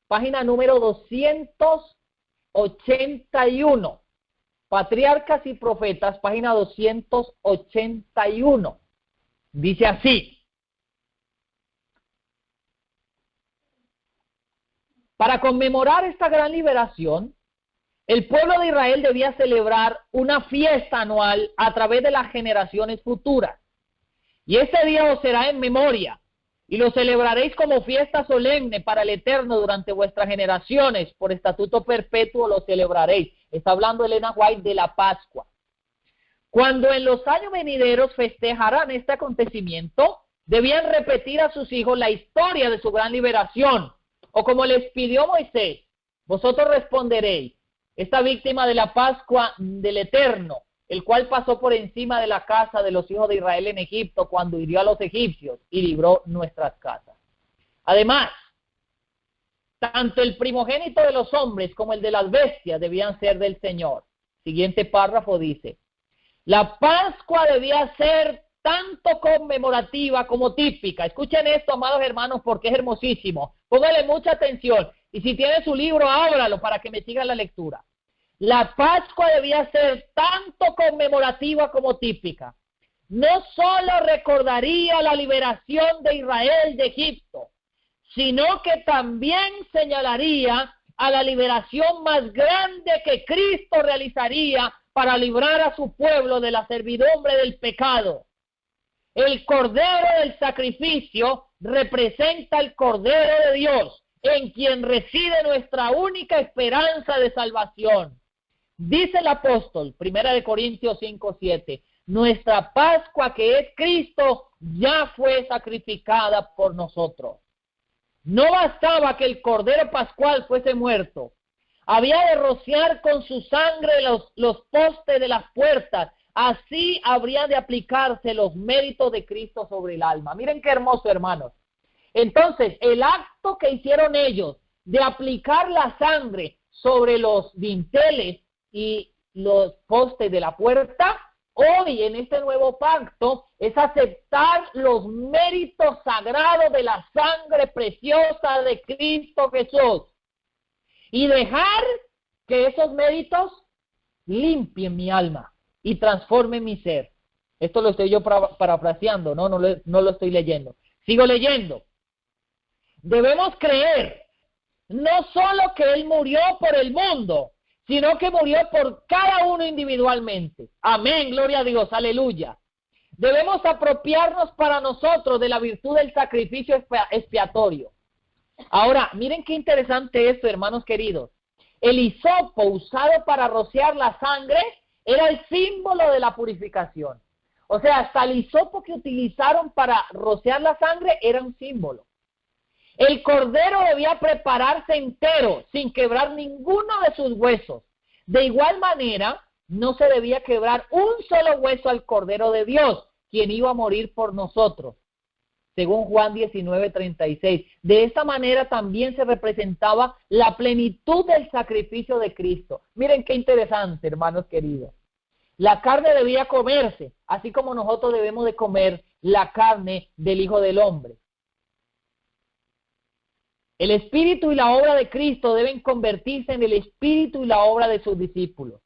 página número 281. Patriarcas y Profetas, página 281. Dice así. Para conmemorar esta gran liberación, el pueblo de Israel debía celebrar una fiesta anual a través de las generaciones futuras. Y ese día os será en memoria, y lo celebraréis como fiesta solemne para el Eterno durante vuestras generaciones. Por estatuto perpetuo lo celebraréis. Está hablando Elena White de la Pascua. Cuando en los años venideros festejarán este acontecimiento, debían repetir a sus hijos la historia de su gran liberación. O como les pidió Moisés, vosotros responderéis, esta víctima de la Pascua del Eterno, el cual pasó por encima de la casa de los hijos de Israel en Egipto cuando hirió a los egipcios y libró nuestras casas. Además, tanto el primogénito de los hombres como el de las bestias debían ser del Señor. Siguiente párrafo dice, la Pascua debía ser tanto conmemorativa como típica. Escuchen esto, amados hermanos, porque es hermosísimo. Póngale mucha atención. Y si tiene su libro, ábralo para que me siga la lectura. La Pascua debía ser tanto conmemorativa como típica. No solo recordaría la liberación de Israel de Egipto, sino que también señalaría a la liberación más grande que Cristo realizaría para librar a su pueblo de la servidumbre del pecado. El Cordero del sacrificio representa el Cordero de Dios, en quien reside nuestra única esperanza de salvación. Dice el apóstol, 1 Corintios 5:7, nuestra Pascua, que es Cristo, ya fue sacrificada por nosotros. No bastaba que el Cordero Pascual fuese muerto. Había de rociar con su sangre los postes de las puertas. Así habría de aplicarse los méritos de Cristo sobre el alma. Miren qué hermoso, hermanos. Entonces, el acto que hicieron ellos de aplicar la sangre sobre los dinteles y los postes de la puerta, hoy en este nuevo pacto es aceptar los méritos sagrados de la sangre preciosa de Cristo Jesús y dejar que esos méritos limpien mi alma y transformen mi ser. Esto lo estoy yo parafraseando, no lo estoy leyendo. Sigo leyendo. Debemos creer no solo que Él murió por el mundo, sino que murió por cada uno individualmente. Amén, gloria a Dios, aleluya. Debemos apropiarnos para nosotros de la virtud del sacrificio expiatorio. Ahora, miren qué interesante esto, hermanos queridos. El hisopo usado para rociar la sangre era el símbolo de la purificación. O sea, hasta el hisopo que utilizaron para rociar la sangre era un símbolo. El cordero debía prepararse entero, sin quebrar ninguno de sus huesos. De igual manera, no se debía quebrar un solo hueso al Cordero de Dios, quien iba a morir por nosotros. según Juan 19:36. De esta manera también se representaba la plenitud del sacrificio de Cristo. Miren qué interesante, hermanos queridos. La carne debía comerse, así como nosotros debemos de comer la carne del Hijo del Hombre. El espíritu y la obra de Cristo deben convertirse en el espíritu y la obra de sus discípulos.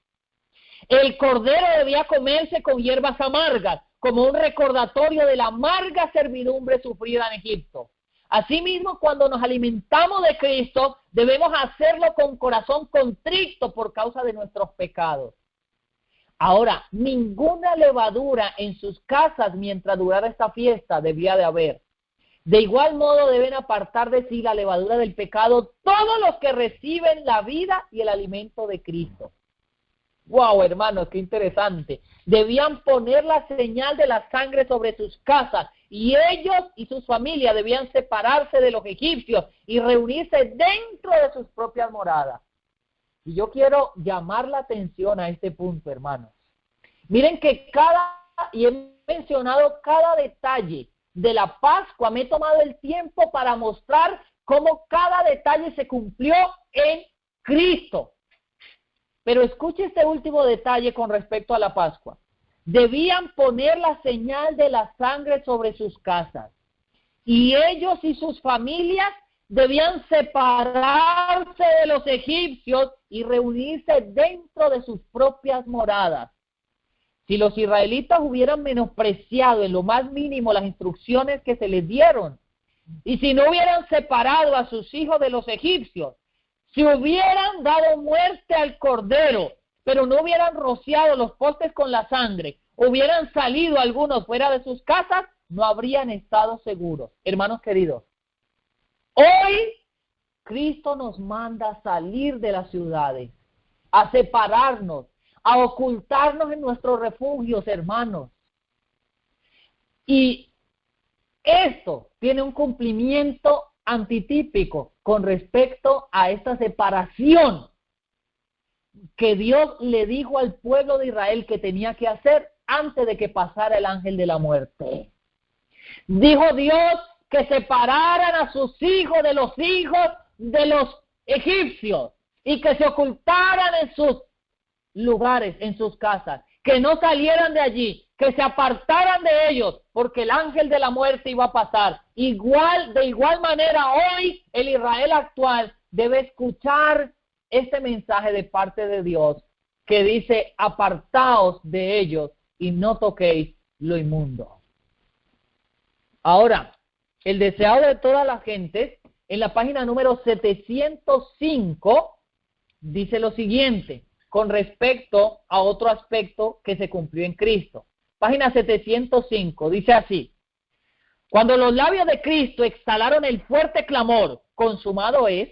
El cordero debía comerse con hierbas amargas, como un recordatorio de la amarga servidumbre sufrida en Egipto. Asimismo, cuando nos alimentamos de Cristo, debemos hacerlo con corazón contrito por causa de nuestros pecados. Ahora, ninguna levadura en sus casas mientras durara esta fiesta debía de haber. De igual modo deben apartar de sí la levadura del pecado todos los que reciben la vida y el alimento de Cristo. ¡Wow, hermanos, qué interesante! Debían poner la señal de la sangre sobre sus casas y ellos y sus familias debían separarse de los egipcios y reunirse dentro de sus propias moradas. Y yo quiero llamar la atención a este punto, hermanos. Miren que y he mencionado cada detalle de la Pascua, me he tomado el tiempo para mostrar cómo cada detalle se cumplió en Cristo. Pero escuche este último detalle con respecto a la Pascua. Debían poner la señal de la sangre sobre sus casas y ellos y sus familias debían separarse de los egipcios y reunirse dentro de sus propias moradas. Si los israelitas hubieran menospreciado en lo más mínimo las instrucciones que se les dieron, y si no hubieran separado a sus hijos de los egipcios, si hubieran dado muerte al cordero, pero no hubieran rociado los postes con la sangre, hubieran salido algunos fuera de sus casas, no habrían estado seguros. Hermanos queridos, hoy Cristo nos manda a salir de las ciudades, a separarnos, a ocultarnos en nuestros refugios, hermanos. Y esto tiene un cumplimiento antitípico con respecto a esta separación que Dios le dijo al pueblo de Israel que tenía que hacer antes de que pasara el ángel de la muerte. Dijo Dios que separaran a sus hijos de los egipcios y que se ocultaran en sus lugares, en sus casas, que no salieran de allí, que se apartaran de ellos, porque el ángel de la muerte iba a pasar. De igual manera, hoy el Israel actual debe escuchar este mensaje de parte de Dios, que dice: apartaos de ellos y no toquéis lo inmundo. Ahora, el deseado de todas las gentes, en la página número 705, dice lo siguiente, con respecto a otro aspecto que se cumplió en Cristo. Página 705, dice así: cuando los labios de Cristo exhalaron el fuerte clamor, consumado es,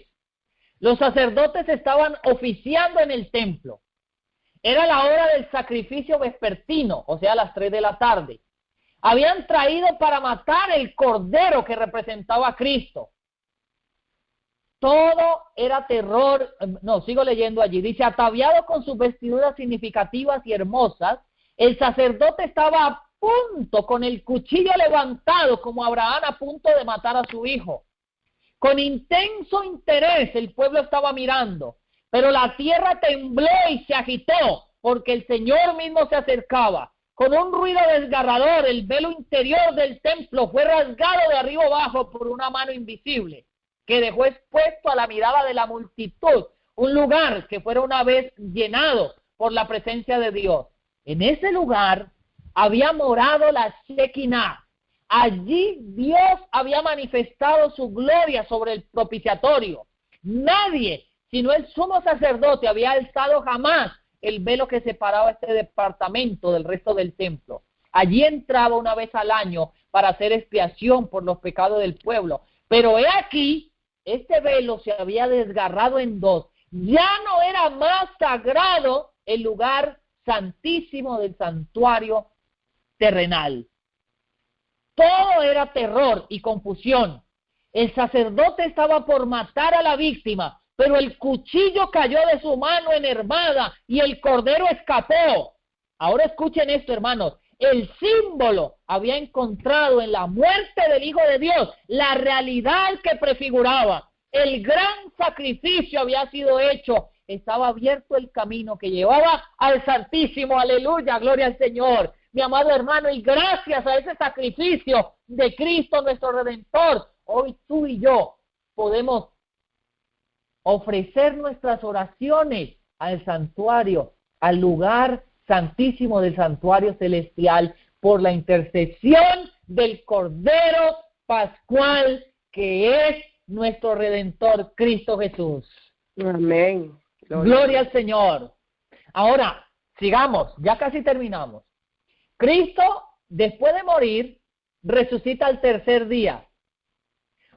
los sacerdotes estaban oficiando en el templo. Era la hora del sacrificio vespertino, o sea, a las 3 de la tarde. Habían traído para matar el cordero que representaba a Cristo. Todo era terror. No, sigo leyendo allí. Dice: ataviado con sus vestiduras significativas y hermosas, el sacerdote estaba a punto, con el cuchillo levantado, como Abraham a punto de matar a su hijo. Con intenso interés el pueblo estaba mirando, pero la tierra tembló y se agitó, porque el Señor mismo se acercaba. Con un ruido desgarrador, el velo interior del templo fue rasgado de arriba abajo por una mano invisible, que dejó expuesto a la mirada de la multitud un lugar que fuera una vez llenado por la presencia de Dios. En ese lugar había morado la Shekinah. Allí Dios había manifestado su gloria sobre el propiciatorio. Nadie, sino el sumo sacerdote, había alzado jamás el velo que separaba este departamento del resto del templo. Allí entraba una vez al año para hacer expiación por los pecados del pueblo. Pero he aquí, este velo se había desgarrado en dos. Ya no era más sagrado el lugar santísimo del santuario terrenal. Todo era terror y confusión. El sacerdote estaba por matar a la víctima, pero el cuchillo cayó de su mano enervada y el cordero escapó. Ahora escuchen esto, hermanos. el símbolo había encontrado en la muerte del Hijo de Dios la realidad que prefiguraba. El gran sacrificio había sido hecho. Estaba abierto el camino que llevaba al Santísimo. Aleluya, gloria al Señor. Mi amado hermano, y gracias a ese sacrificio de Cristo nuestro Redentor, hoy tú y yo podemos ofrecer nuestras oraciones al santuario, al lugar santísimo del santuario celestial, por la intercesión del Cordero Pascual, que es nuestro Redentor, Cristo Jesús. Amén. Gloria al Señor. Ahora, sigamos, ya casi terminamos. Cristo, después de morir, resucita al tercer día,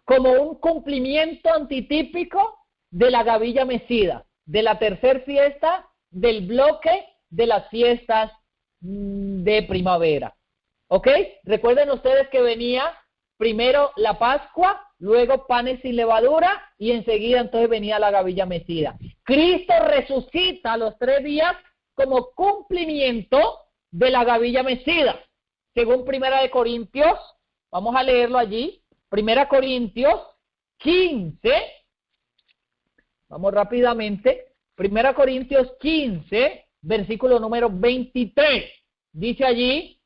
como un cumplimiento antitípico de la gavilla mecida, de la tercer fiesta del bloque de las fiestas de primavera. ¿Ok? Recuerden ustedes que venía primero la Pascua, luego panes sin levadura y enseguida entonces venía la gavilla mecida. Cristo resucita a los 3 días como cumplimiento de la gavilla mecida. Según Primera de Corintios, vamos a leerlo allí, Primera Corintios 15, vamos rápidamente, Primera Corintios 15, versículo número 23, dice allí,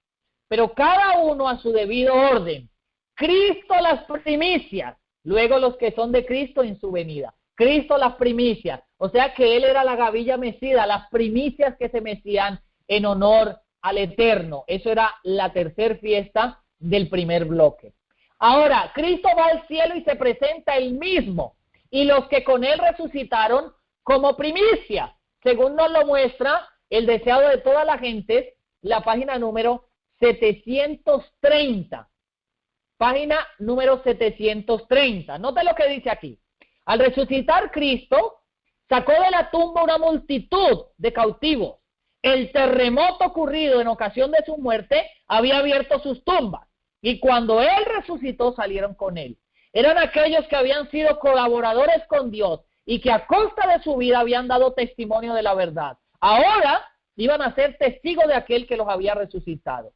pero cada uno a su debido orden, Cristo las primicias, luego los que son de Cristo en su venida, Cristo las primicias, o sea que Él era la gavilla mecida, las primicias que se mecían en honor al Eterno, eso era la tercer fiesta del primer bloque. Ahora, Cristo va al cielo y se presenta Él mismo, y los que con Él resucitaron como primicia, según nos lo muestra el deseado de toda la gente, la página número 730. Página número 730. Note lo que dice aquí. Al resucitar Cristo, sacó de la tumba una multitud de cautivos. El terremoto ocurrido en ocasión de su muerte había abierto sus tumbas. Y cuando Él resucitó, salieron con Él. Eran aquellos que habían sido colaboradores con Dios y que a costa de su vida habían dado testimonio de la verdad. Ahora iban a ser testigos de aquel que los había resucitado.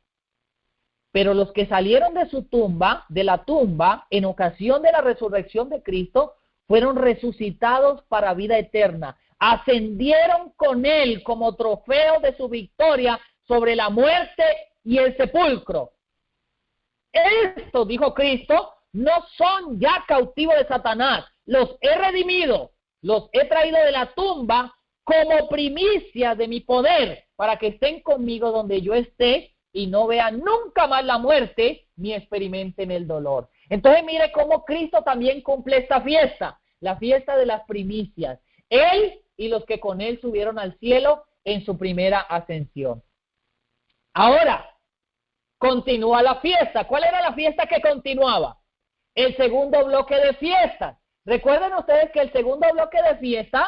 Pero los que salieron de su tumba, de la tumba, en ocasión de la resurrección de Cristo, fueron resucitados para vida eterna. Ascendieron con Él como trofeo de su victoria sobre la muerte y el sepulcro. Esto, dijo Cristo, no son ya cautivos de Satanás. Los he redimido, los he traído de la tumba como primicia de mi poder, para que estén conmigo donde yo esté y no vean nunca más la muerte ni experimenten el dolor. Entonces mire cómo Cristo también cumple esta fiesta, la fiesta de las primicias. Él y los que con Él subieron al cielo en su primera ascensión. Ahora, continúa la fiesta. ¿Cuál era la fiesta que continuaba? El segundo bloque de fiestas. Recuerden ustedes que el segundo bloque de fiesta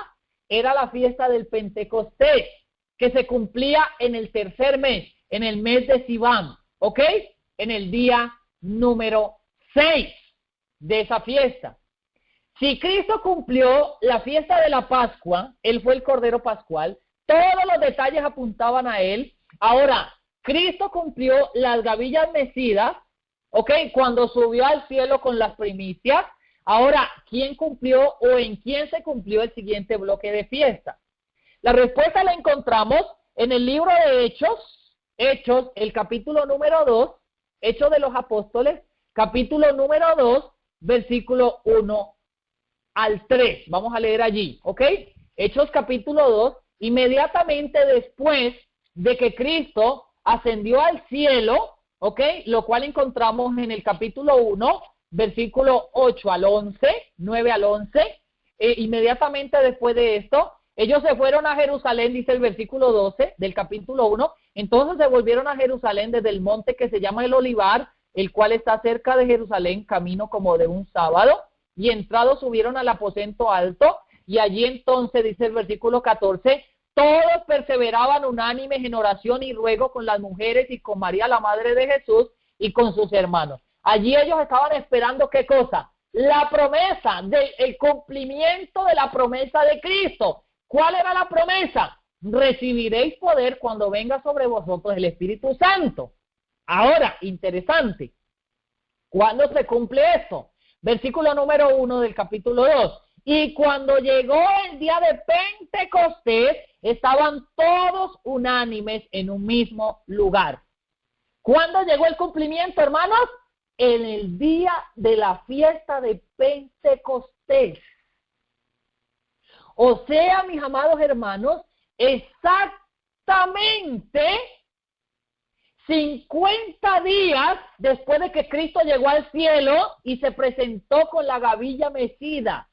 era la fiesta del Pentecostés, que se cumplía en el tercer mes, en el mes de Sivan, ¿ok? En el día número 6 de esa fiesta. Si Cristo cumplió la fiesta de la Pascua, Él fue el Cordero Pascual, todos los detalles apuntaban a Él. Ahora, Cristo cumplió las gavillas mecidas, ¿ok? Cuando subió al cielo con las primicias. Ahora, ¿quién cumplió o en quién se cumplió el siguiente bloque de fiesta? La respuesta la encontramos en el libro de Hechos, el capítulo número 2, Hechos de los Apóstoles, capítulo número 2, versículo 1 al 3. Vamos a leer allí, ¿ok? Hechos capítulo 2, inmediatamente después de que Cristo ascendió al cielo, ¿ok? Lo cual encontramos en el capítulo 1, versículo 8 al 11, 9 al 11. Inmediatamente después de esto, ellos se fueron a Jerusalén, dice el versículo 12 del capítulo 1. Entonces se volvieron a Jerusalén desde el monte que se llama el Olivar, el cual está cerca de Jerusalén, camino como de un sábado. Y entrados subieron al aposento alto, y allí entonces, dice el versículo 14, todos perseveraban unánimes en oración y ruego con las mujeres y con María, la madre de Jesús, y con sus hermanos. Allí ellos estaban esperando, ¿qué cosa? La promesa, el cumplimiento de la promesa de Cristo. ¿Cuál era la promesa? Recibiréis poder cuando venga sobre vosotros el Espíritu Santo. Ahora, interesante, ¿cuándo se cumple esto? Versículo número 1 del capítulo 2. Y cuando llegó el día de Pentecostés, estaban todos unánimes en un mismo lugar. ¿Cuándo llegó el cumplimiento, hermanos? En el día de la fiesta de Pentecostés. O sea, mis amados hermanos, exactamente 50 días después de que Cristo llegó al cielo y se presentó con la gavilla mecida.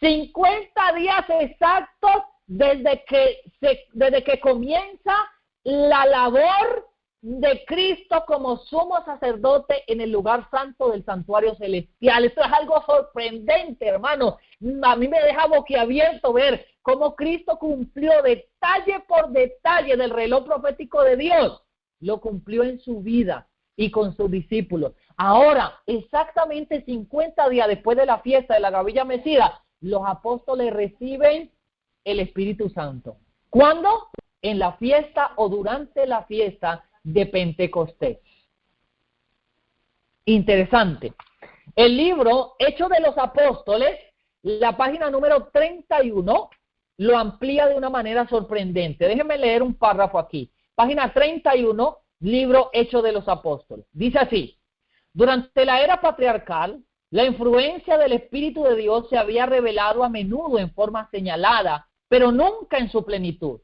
50 días exactos desde que comienza la labor de Cristo como sumo sacerdote en el lugar santo del santuario celestial. Esto es algo sorprendente, hermano. A mí me deja boquiabierto ver cómo Cristo cumplió detalle por detalle del reloj profético de Dios. Lo cumplió en su vida y con sus discípulos. Ahora, exactamente 50 días después de la fiesta de la gavilla mecida, los apóstoles reciben el Espíritu Santo. ¿Cuándo? En la fiesta o durante la fiesta de Pentecostés. Interesante. El libro Hechos de los Apóstoles, la página número 31, lo amplía de una manera sorprendente. Déjenme leer un párrafo aquí. Página 31, libro Hechos de los Apóstoles. Dice así: durante la era patriarcal, la influencia del Espíritu de Dios se había revelado a menudo en forma señalada, pero nunca en su plenitud.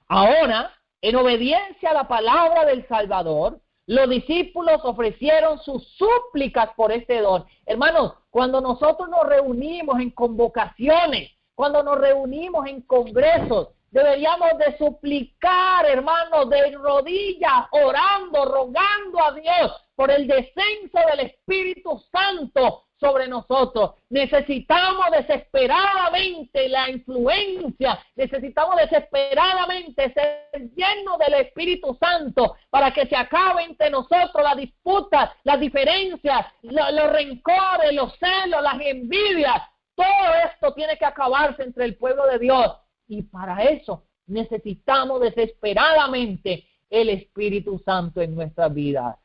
Ahora, en obediencia a la palabra del Salvador, los discípulos ofrecieron sus súplicas por este don. Hermanos, cuando nosotros nos reunimos en convocaciones, cuando nos reunimos en congresos, deberíamos de suplicar, hermanos, de rodillas, orando, rogando a Dios por el descenso del Espíritu Santo sobre nosotros. Necesitamos desesperadamente la influencia, necesitamos desesperadamente ser llenos del Espíritu Santo para que se acabe entre nosotros la disputa, las diferencias, los rencores, los celos, las envidias. Todo esto tiene que acabarse entre el pueblo de Dios. Y para eso necesitamos desesperadamente el Espíritu Santo en nuestra vida.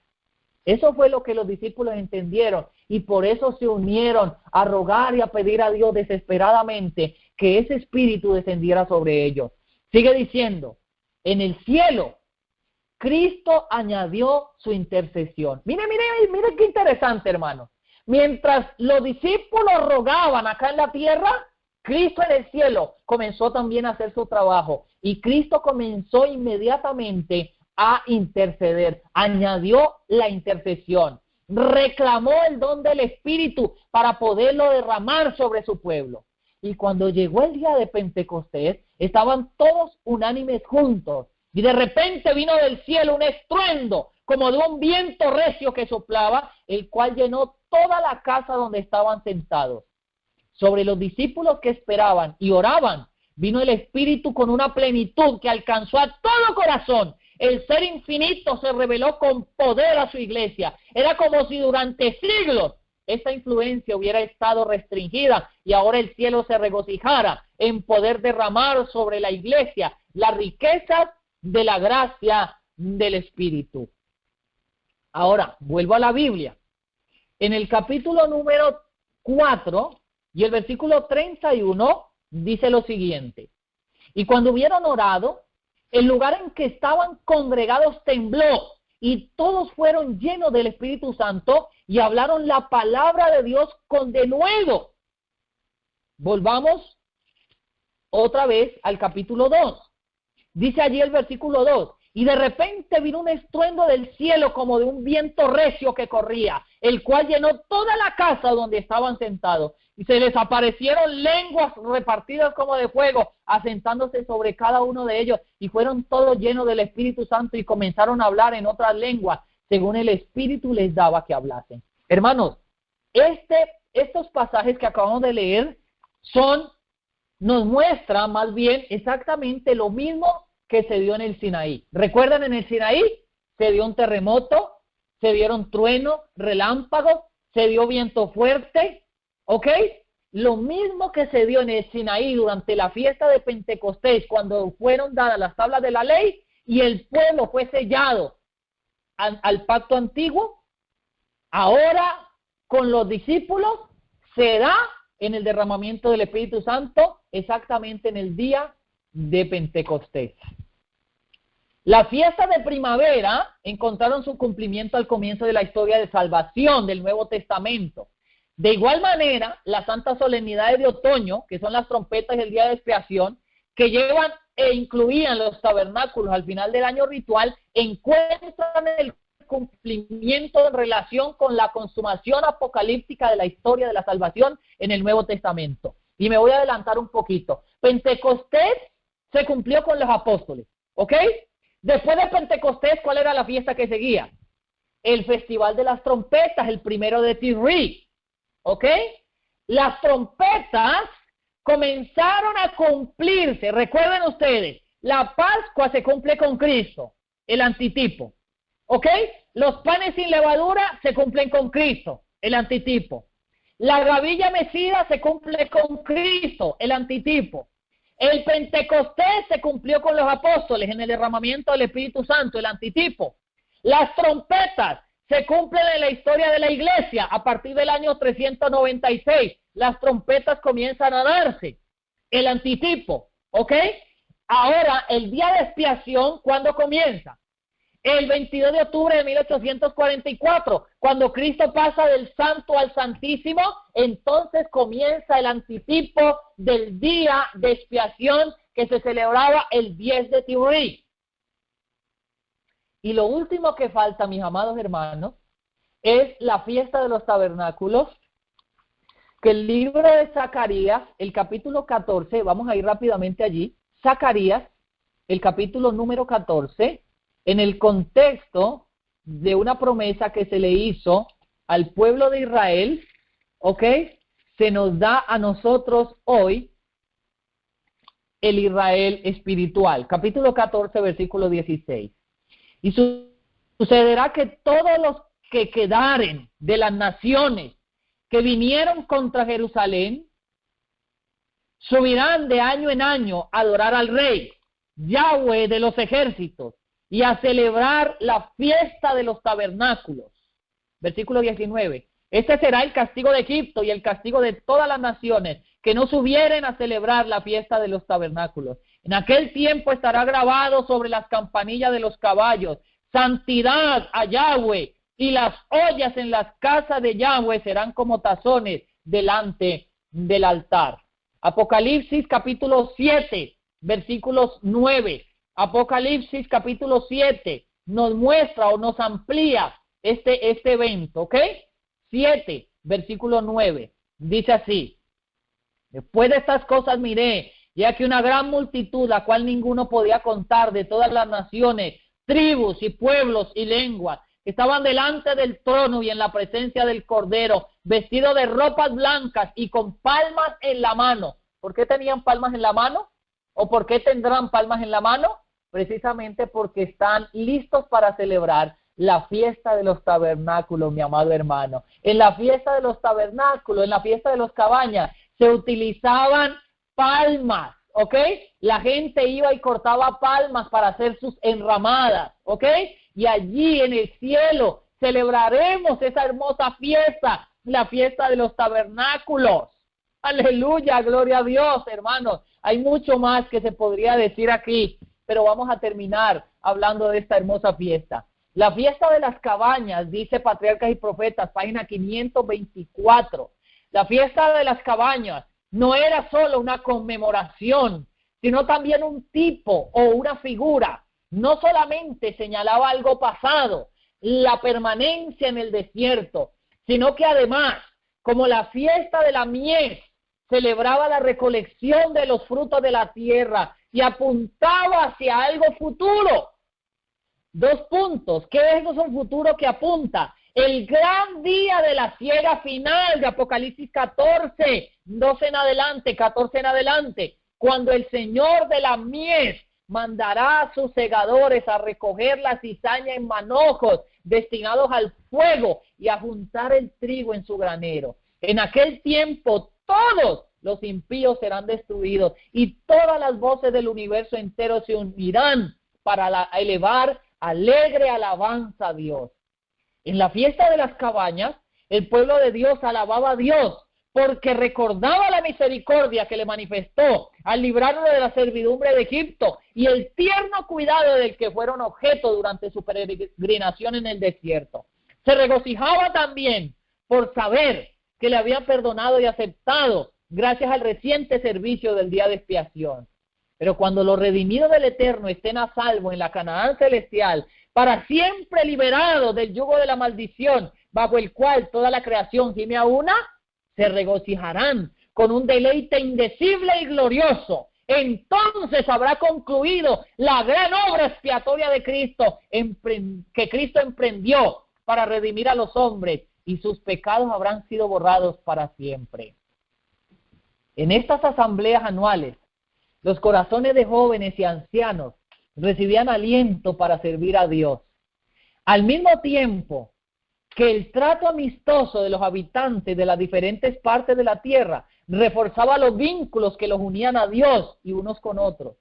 Eso fue lo que los discípulos entendieron y por eso se unieron a rogar y a pedir a Dios desesperadamente que ese Espíritu descendiera sobre ellos. Sigue diciendo, en el cielo, Cristo añadió su intercesión. Mire qué interesante, hermano. Mientras los discípulos rogaban acá en la tierra, Cristo en el cielo comenzó también a hacer su trabajo y Cristo comenzó inmediatamente a interceder, añadió la intercesión, reclamó el don del Espíritu para poderlo derramar sobre su pueblo. Y cuando llegó el día de Pentecostés, estaban todos unánimes juntos y de repente vino del cielo un estruendo como de un viento recio que soplaba, el cual llenó toda la casa donde estaban sentados. Sobre los discípulos que esperaban y oraban, vino el Espíritu con una plenitud que alcanzó a todo corazón. El Ser Infinito se reveló con poder a su iglesia. Era como si durante siglos esta influencia hubiera estado restringida y ahora el cielo se regocijara en poder derramar sobre la iglesia las riquezas de la gracia del Espíritu. Ahora, vuelvo a la Biblia. En el capítulo número 4 y el versículo 31 dice lo siguiente: y cuando hubieron orado, el lugar en que estaban congregados tembló y todos fueron llenos del Espíritu Santo y hablaron la palabra de Dios con denuedo. Volvamos otra vez al capítulo 2. Dice allí el versículo 2: y de repente vino un estruendo del cielo como de un viento recio que corría, el cual llenó toda la casa donde estaban sentados. Y se les aparecieron lenguas repartidas como de fuego, asentándose sobre cada uno de ellos. Y fueron todos llenos del Espíritu Santo y comenzaron a hablar en otras lenguas, según el Espíritu les daba que hablasen. Hermanos, estos pasajes que acabamos de leer nos muestran más bien exactamente lo mismo que se dio en el Sinaí. ¿Recuerdan? En el Sinaí se dio un terremoto, se dieron truenos, relámpagos, se dio viento fuerte. ¿Ok? Lo mismo que se dio en el Sinaí durante la fiesta de Pentecostés, cuando fueron dadas las tablas de la ley y el pueblo fue sellado al pacto antiguo, ahora con los discípulos se da en el derramamiento del Espíritu Santo exactamente en el día de Pentecostés. La fiesta de primavera encontraron su cumplimiento al comienzo de la historia de salvación del Nuevo Testamento. De igual manera, las santas solemnidades de otoño, que son las trompetas y el día de expiación, que llevan e incluían los tabernáculos al final del año ritual, encuentran el cumplimiento en relación con la consumación apocalíptica de la historia de la salvación en el Nuevo Testamento. Y me voy a adelantar un poquito. Pentecostés se cumplió con los apóstoles, ¿ok? Después de Pentecostés, ¿cuál era la fiesta que seguía? El Festival de las Trompetas, el primero de Tisri, ¿ok? Las trompetas comenzaron a cumplirse. Recuerden ustedes, la Pascua se cumple con Cristo, el antitipo, ¿ok? Los panes sin levadura se cumplen con Cristo, el antitipo. La gavilla mecida se cumple con Cristo, el antitipo. El Pentecostés se cumplió con los apóstoles en el derramamiento del Espíritu Santo, el antitipo. Las trompetas se cumplen en la historia de la iglesia a partir del año 396. Las trompetas comienzan a darse, el antitipo, ¿ok? Ahora, el día de expiación, ¿cuándo comienza? El 22 de octubre de 1844, cuando Cristo pasa del Santo al Santísimo, entonces comienza el antitipo del día de expiación que se celebraba el 10 de Tisri. Y lo último que falta, mis amados hermanos, es la fiesta de los tabernáculos, que el libro de Zacarías, el capítulo 14, vamos a ir rápidamente allí, Zacarías, el capítulo número 14, en el contexto de una promesa que se le hizo al pueblo de Israel, ¿ok? Se nos da a nosotros hoy el Israel espiritual. Capítulo 14, versículo 16. Y sucederá que todos los que quedaren de las naciones que vinieron contra Jerusalén, subirán de año en año a adorar al Rey, Yahweh de los ejércitos, y a celebrar la fiesta de los tabernáculos. Versículo 19. Este será el castigo de Egipto y el castigo de todas las naciones que no subieren a celebrar la fiesta de los tabernáculos. En aquel tiempo estará grabado sobre las campanillas de los caballos: santidad a Yahweh, y las ollas en las casas de Yahweh serán como tazones delante del altar. Apocalipsis capítulo 7, versículos 9. Apocalipsis capítulo 7 nos muestra o nos amplía este evento, ¿ok? 7, versículo 9, dice así: después de estas cosas miré, ya que una gran multitud, la cual ninguno podía contar, de todas las naciones, tribus y pueblos y lenguas, estaban delante del trono y en la presencia del Cordero, vestidos de ropas blancas y con palmas en la mano. ¿Por qué tenían palmas en la mano? ¿O por qué tendrán palmas en la mano? Precisamente porque están listos para celebrar la fiesta de los tabernáculos, mi amado hermano. En la fiesta de los tabernáculos, en la fiesta de los cabañas, se utilizaban palmas, ¿ok? La gente iba y cortaba palmas para hacer sus enramadas, ¿ok? Y allí en el cielo celebraremos esa hermosa fiesta, la fiesta de los tabernáculos. Aleluya, gloria a Dios, hermanos. Hay mucho más que se podría decir aquí, pero vamos a terminar hablando de esta hermosa fiesta. La fiesta de las cabañas, dice Patriarcas y Profetas, página 524. La fiesta de las cabañas no era solo una conmemoración, sino también un tipo o una figura. No solamente señalaba algo pasado, la permanencia en el desierto, sino que además, como la fiesta de la mies, celebraba la recolección de los frutos de la tierra y apuntaba hacia algo futuro. 2 puntos. ¿Qué es eso un futuro que apunta? El gran día de la siega final de Apocalipsis 14, 12 en adelante, 14 en adelante, cuando el Señor de la mies mandará a sus segadores a recoger la cizaña en manojos destinados al fuego y a juntar el trigo en su granero. En aquel tiempo todos los impíos serán destruidos y todas las voces del universo entero se unirán para elevar alegre alabanza a Dios. En la fiesta de las cabañas, el pueblo de Dios alababa a Dios porque recordaba la misericordia que le manifestó al librarlo de la servidumbre de Egipto y el tierno cuidado del que fueron objeto durante su peregrinación en el desierto. Se regocijaba también por saber que le habían perdonado y aceptado gracias al reciente servicio del día de expiación. Pero cuando los redimidos del Eterno estén a salvo en la Canaán celestial, para siempre liberados del yugo de la maldición, bajo el cual toda la creación gime a una, se regocijarán con un deleite indecible y glorioso. Entonces habrá concluido la gran obra expiatoria de Cristo, que Cristo emprendió para redimir a los hombres, y sus pecados habrán sido borrados para siempre. En estas asambleas anuales, los corazones de jóvenes y ancianos recibían aliento para servir a Dios. Al mismo tiempo que el trato amistoso de los habitantes de las diferentes partes de la tierra reforzaba los vínculos que los unían a Dios y unos con otros.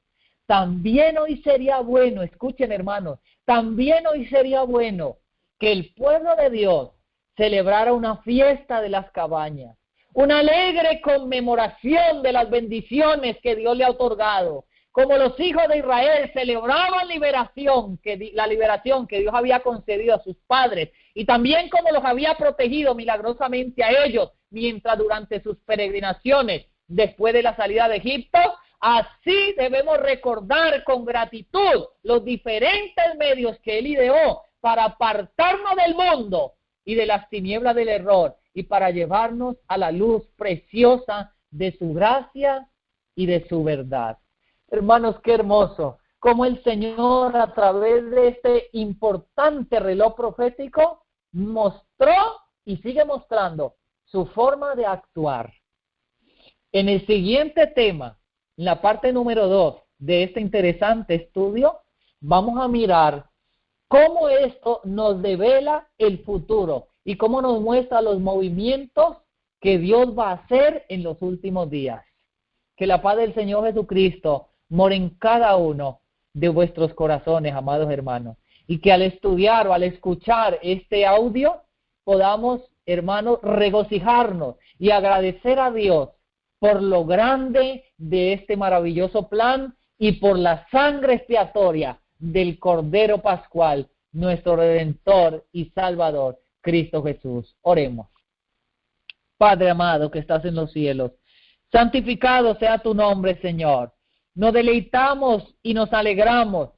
También hoy sería bueno, escuchen hermanos, también hoy sería bueno que el pueblo de Dios celebrara una fiesta de las cabañas, una alegre conmemoración de las bendiciones que Dios le ha otorgado, como los hijos de Israel celebraban la liberación que Dios había concedido a sus padres, y también como los había protegido milagrosamente a ellos, mientras durante sus peregrinaciones, después de la salida de Egipto, así debemos recordar con gratitud los diferentes medios que Él ideó para apartarnos del mundo y de las tinieblas del error, y para llevarnos a la luz preciosa de su gracia y de su verdad. Hermanos, qué hermoso, cómo el Señor a través de este importante reloj profético mostró y sigue mostrando su forma de actuar. En el siguiente tema, en la parte número 2 de este interesante estudio, vamos a mirar cómo esto nos devela el futuro y cómo nos muestra los movimientos que Dios va a hacer en los últimos días. Que la paz del Señor Jesucristo more en cada uno de vuestros corazones, amados hermanos, y que al estudiar o al escuchar este audio podamos, hermanos, regocijarnos y agradecer a Dios por lo grande de este maravilloso plan y por la sangre expiatoria del Cordero Pascual, nuestro Redentor y Salvador, Cristo Jesús. Oremos. Padre amado que estás en los cielos, santificado sea tu nombre, Señor. Nos deleitamos y nos alegramos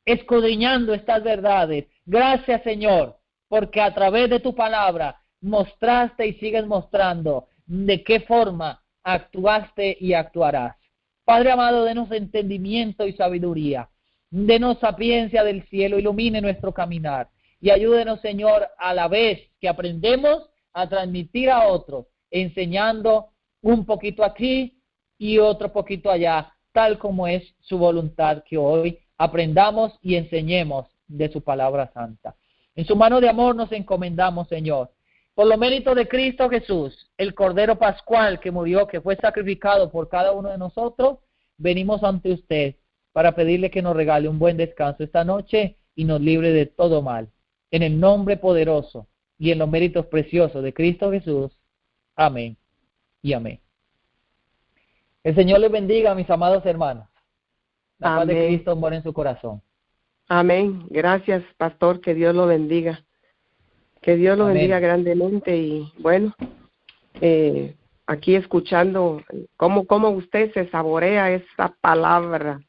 escudriñando estas verdades. Gracias, Señor, porque a través de tu palabra mostraste y sigues mostrando de qué forma actuaste y actuarás. Padre amado, denos entendimiento y sabiduría. Denos sapiencia del cielo, ilumine nuestro caminar y ayúdenos, Señor, a la vez que aprendemos a transmitir a otros, enseñando un poquito aquí y otro poquito allá, tal como es su voluntad, que hoy aprendamos y enseñemos de su palabra santa. En su mano de amor nos encomendamos, Señor, por los méritos de Cristo Jesús, el Cordero Pascual que murió, que fue sacrificado por cada uno de nosotros. Venimos ante usted para pedirle que nos regale un buen descanso esta noche y nos libre de todo mal. En el nombre poderoso y en los méritos preciosos de Cristo Jesús. Amén y amén. El Señor les bendiga, mis amados hermanos. La paz de Cristo mora en su corazón. Amén. Gracias, pastor. Que Dios lo bendiga. Que Dios lo Amén. bendiga grandemente. Y bueno, aquí escuchando cómo usted se saborea esa palabra.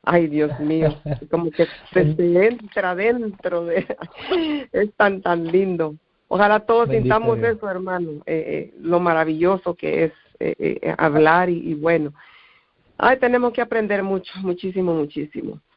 Ay, Dios mío. Como que se entra dentro de... Es tan lindo. Ojalá todos Bendito sintamos Dios. eso, hermano. Lo maravilloso que es hablar y bueno. Ay, tenemos que aprender mucho, muchísimo.